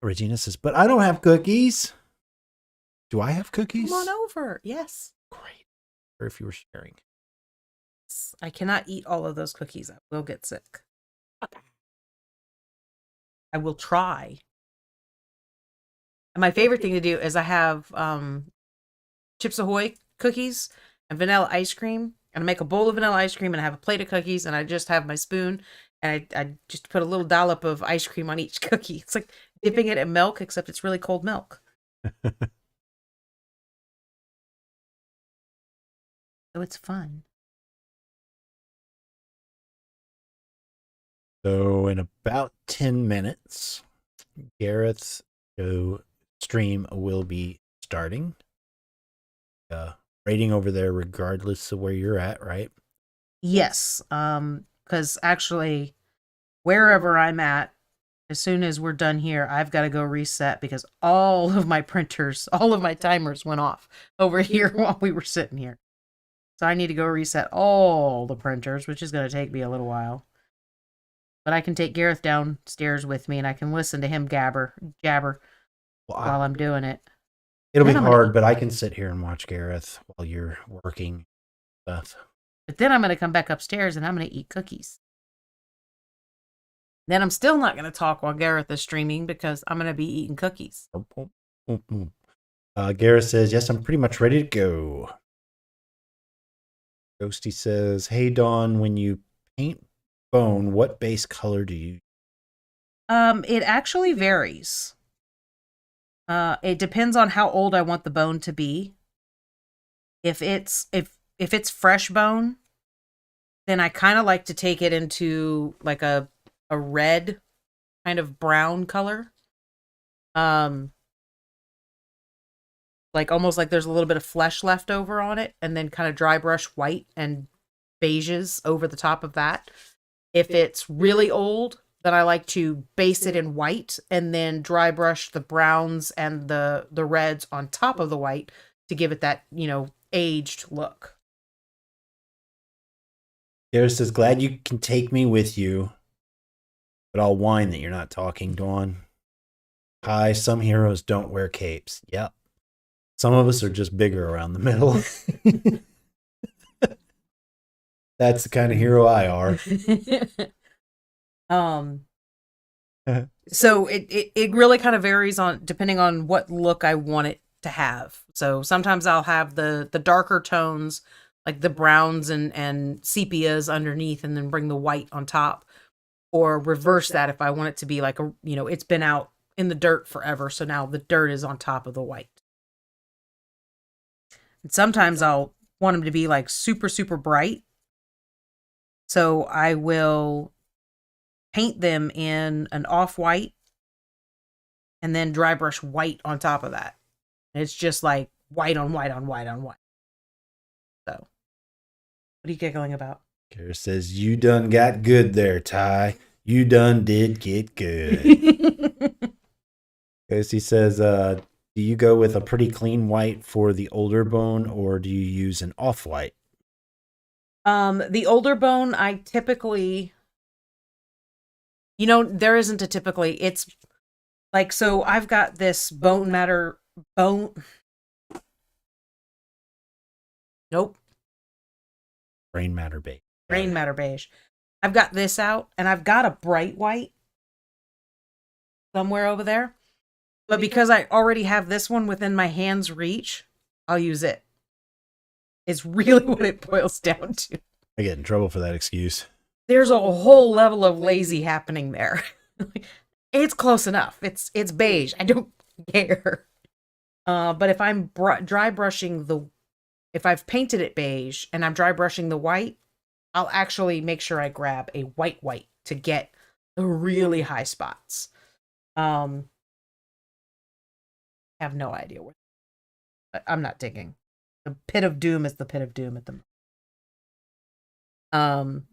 S2: Regina says, but I don't have cookies. Do I have cookies?
S1: Come on over. Yes.
S2: Great. Or if you were sharing.
S1: I cannot eat all of those cookies. I will get sick. I will try. And my favorite thing to do is I have Chips Ahoy cookies and vanilla ice cream. And I make a bowl of vanilla ice cream and I have a plate of cookies and I just have my spoon and I just put a little dollop of ice cream on each cookie. It's like dipping it in milk, except it's really cold milk. So it's fun.
S2: So in about 10 minutes, Gareth's stream will be starting. Rating over there regardless of where you're at, right?
S1: Yes. Because actually, wherever I'm at, as soon as we're done here, I've got to go reset because all of my printers, all of my timers went off over here while we were sitting here. So I need to go reset all the printers, which is going to take me a little while. But I can take Gareth downstairs with me and I can listen to him jabber while I'm doing it.
S2: It'll be hard, but I can sit here and watch Gareth while you're working stuff.
S1: But then I'm going to come back upstairs and I'm going to eat cookies. Then I'm still not going to talk while Gareth is streaming because I'm going to be eating cookies.
S2: Gareth says, yes, I'm pretty much ready to go. Ghosty says, hey, Dawn, when you paint bone, what base color do you use?
S1: It actually varies. It depends on how old I want the bone to be. If it's fresh bone, then I kind of like to take it into like a red kind of brown color. Like almost like there's a little bit of flesh left over on it, and then kind of dry brush white and beiges over the top of that. If it's really old, then I like to base it in white and then dry brush the browns and the reds on top of the white to give it that, aged look.
S2: Gareth says, glad you can take me with you, but I'll whine that you're not talking, Dawn. Hi, some heroes don't wear capes. Yep. Some of us are just bigger around the middle. That's the kind of hero I are.
S1: So it really kind of varies on depending on what look I want it to have. So sometimes I'll have the darker tones, like the browns and sepias underneath, and then bring the white on top, or reverse that if I want it to be like it's been out in the dirt forever, so now the dirt is on top of the white. And sometimes I'll want them to be like super, super bright. So I will paint them in an off-white and then dry brush white on top of that. And it's just like white on white on white on white. So, what are you giggling about?
S2: Kara says, you done got good there, Ty. You done did get good. Because he says, do you go with a pretty clean white for the older bone, or do you use an off-white?
S1: The older bone, I typically, there isn't a typically, it's like, so I've got this bone. Nope.
S2: Brain matter beige.
S1: Brain matter beige. I've got this out and I've got a bright white somewhere over there. But because I already have this one within my hand's reach, I'll use it. It's really what it boils down to.
S2: I get in trouble for that excuse.
S1: There's a whole level of lazy happening there. It's close enough. It's beige. I don't care. But if I'm dry brushing if I've painted it beige and I'm dry brushing the white, I'll actually make sure I grab a white to get the really high spots. I have no idea where. I'm not digging. The pit of doom is the pit of doom at the moment.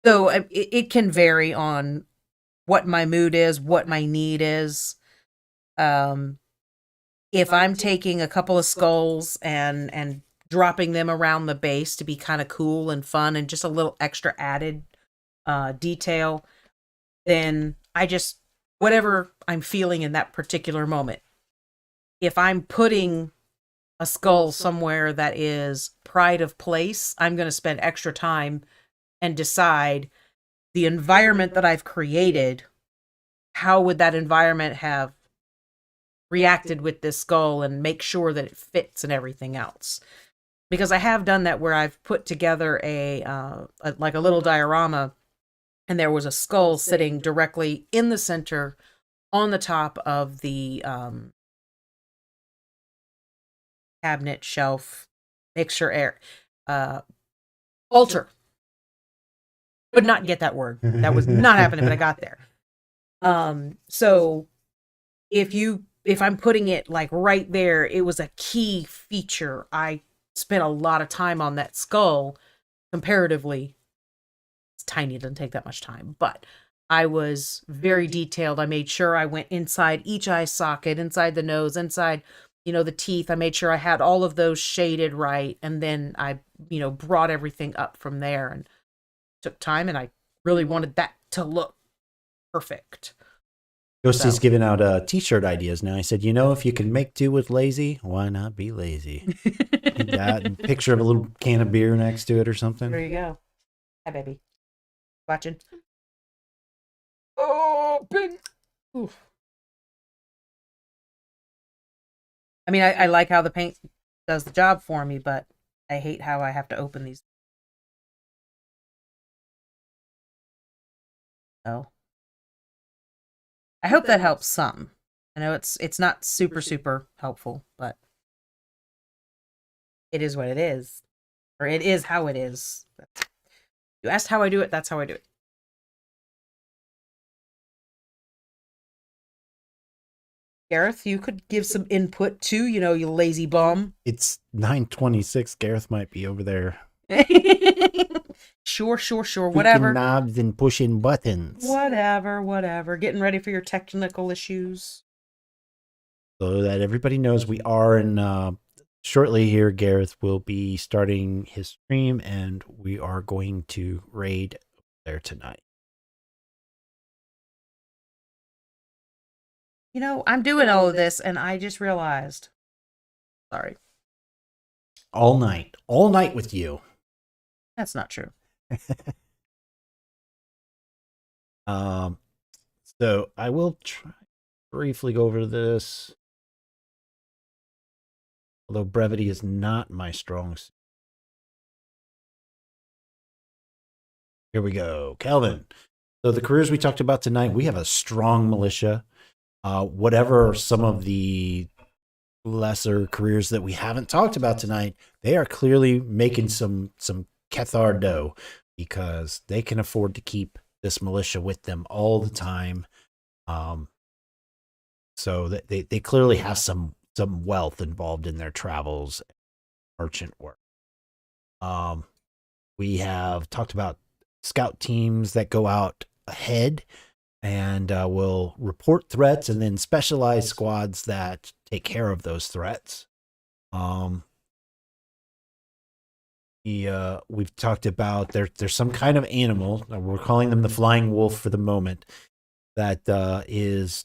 S1: So it can vary on what my mood is, what my need is. If I'm taking a couple of skulls and dropping them around the base to be kind of cool and fun and just a little extra added detail, then I just, whatever I'm feeling in that particular moment. If I'm putting a skull somewhere that is pride of place, I'm going to spend extra time and decide the environment that I've created, how would that environment have reacted with this skull, and make sure that it fits and everything else. Because I have done that where I've put together like a little diorama, and there was a skull sitting directly in the center on the top of the cabinet shelf mixture altar. Could not get that word. That was not happening, but I got there. So if I'm putting it like right there, it was a key feature. I spent a lot of time on that skull. Comparatively, it's tiny, it doesn't take that much time, but I was very detailed. I made sure I went inside each eye socket, inside the nose, inside, the teeth. I made sure I had all of those shaded right. And then I, brought everything up from there and took time. And I really wanted that to look perfect.
S2: Ghosty's giving out t-shirt ideas now. I said, if you can make do with lazy, why not be lazy? That picture of a little can of beer next to it or something.
S1: There you go. Hi, baby. Watching. Open. Oof. I mean, I like how the paint does the job for me, but I hate how I have to open these. Oh. I hope that helps some. I know it's not super helpful, but it is what it is. Or it is how it is. You asked how I do it, that's how I do it. Gareth, you could give some input too, you lazy bum.
S2: It's 9:26. Gareth might be over there.
S1: Sure. Whatever.
S2: Knobs and pushing buttons.
S1: Whatever. Getting ready for your technical issues.
S2: So that everybody knows, we are in shortly here. Gareth will be starting his stream, and we are going to raid there tonight.
S1: I'm doing all of this, and I just realized. Sorry.
S2: All night with you.
S1: That's not true.
S2: So I will try briefly go over this, although brevity is not my strong suit. Here we go, Kelvin. So the careers we talked about tonight, we have a strong militia. Whatever some of the lesser careers that we haven't talked about tonight, they are clearly making some Cathar dough, because they can afford to keep this militia with them all the time. So that they clearly have some wealth involved in their travels, merchant work. We have talked about scout teams that go out ahead and will report threats, and then specialized squads that take care of those threats. We've talked about there's some kind of animal, we're calling them the flying wolf for the moment, that is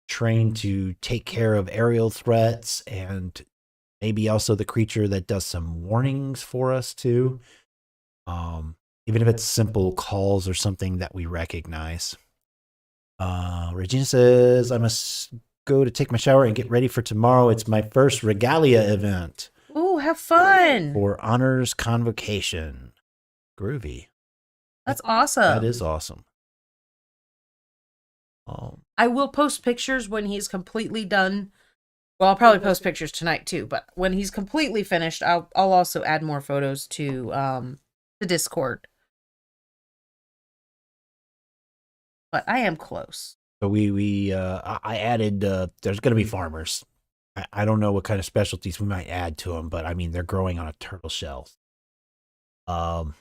S2: trained to take care of aerial threats, and maybe also the creature that does some warnings for us too. Even if it's simple calls or something that we recognize. Regina says, I must go to take my shower and get ready for tomorrow. It's my first regalia event.
S1: Ooh, have fun.
S2: For honors convocation. Groovy.
S1: That's awesome.
S2: That is awesome.
S1: I will post pictures when he's completely done. Well, I'll probably post pictures tonight too, but when he's completely finished, I'll also add more photos to the Discord. But I am close.
S2: So I added, there's going to be farmers. I don't know what kind of specialties we might add to them, but I mean, they're growing on a turtle shell. And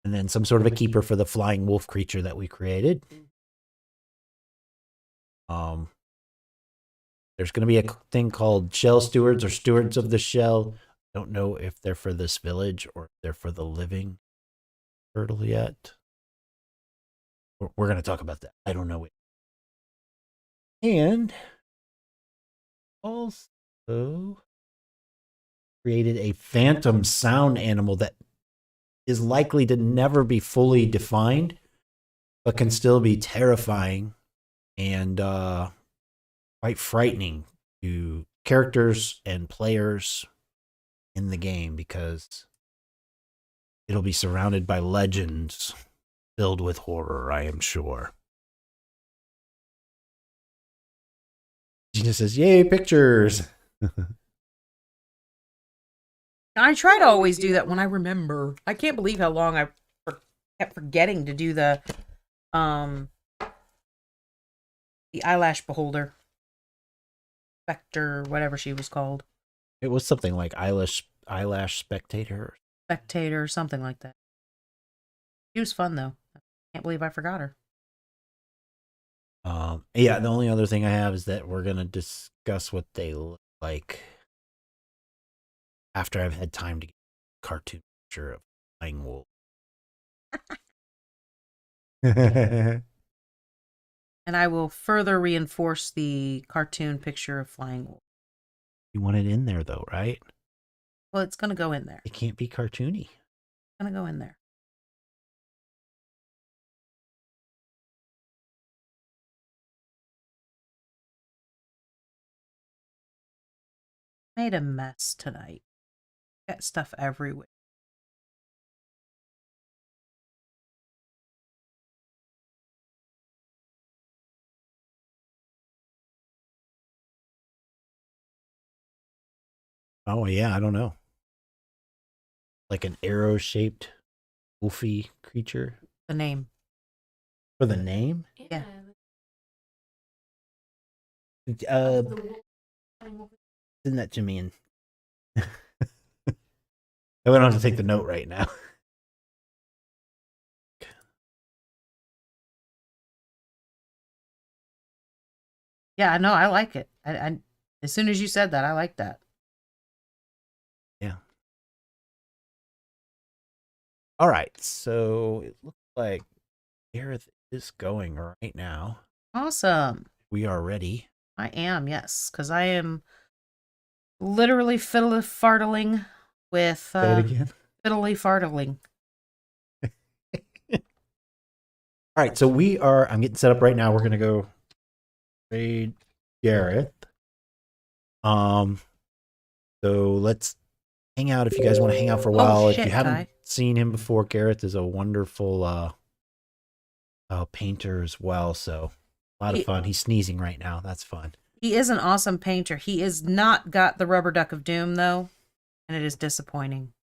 S2: then some sort of a keeper for the flying wolf creature that we created. Um, there's going to be a thing called shell stewards or stewards of the shell. Don't know if they're for this village or if they're for the living turtle yet. We're going to talk about that. I don't know. And also created a phantom sound animal that is likely to never be fully defined, but can still be terrifying and quite frightening to characters and players in the game because it'll be surrounded by legends filled with horror, I am sure. Gina says, "Yay, pictures!"
S1: I try to always do that when I remember. I can't believe how long I kept forgetting to do the eyelash beholder. Spectre, whatever she was called.
S2: It was something like eyelash spectator.
S1: Spectator, something like that. She was fun, though. I can't believe I forgot her.
S2: Yeah, the only other thing I have is that we're going to discuss what they look like after I've had time to get a cartoon picture of Flying Wolf.
S1: And I will further reinforce the cartoon picture of Flying Wolf.
S2: You want it in there, though, right?
S1: Well, it's going to go in there.
S2: It can't be cartoony.
S1: It's going to go in there. Made a mess tonight. Got stuff everywhere.
S2: Oh, yeah, I don't know. Like an arrow-shaped wolfy creature?
S1: The name.
S2: For the name?
S1: Yeah.
S2: Send that to me and I don't have to take the note right now.
S1: Yeah, no, I like it. I as soon as you said that, I like that.
S2: Yeah. All right, so it looks like Gareth is going right now.
S1: Awesome.
S2: We are ready.
S1: I am, yes, because I am literally fiddly-fartling with
S2: Say it again.
S1: fiddly-fartling.
S2: All right, so I'm getting set up right now. We're gonna go trade Gareth. So let's hang out if you guys want to hang out for a while. If you haven't seen him before, Gareth is a wonderful painter as well. So a lot of fun. He's sneezing right now. That's fun.
S1: He is an awesome painter. He has not got the rubber duck of doom though, and it is disappointing.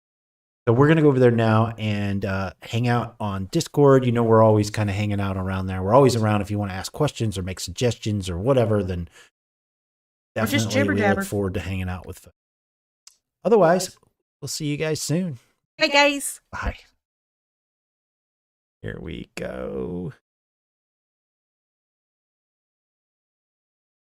S2: So we're going to go over there now and hang out on Discord. You know, we're always kind of hanging out around there. We're always around if you want to ask questions or make suggestions or whatever, then definitely
S1: just jibber jabber.
S2: We look forward to hanging out with them. Otherwise, we'll see you guys soon.
S1: Hey, guys.
S2: Bye. Here we go.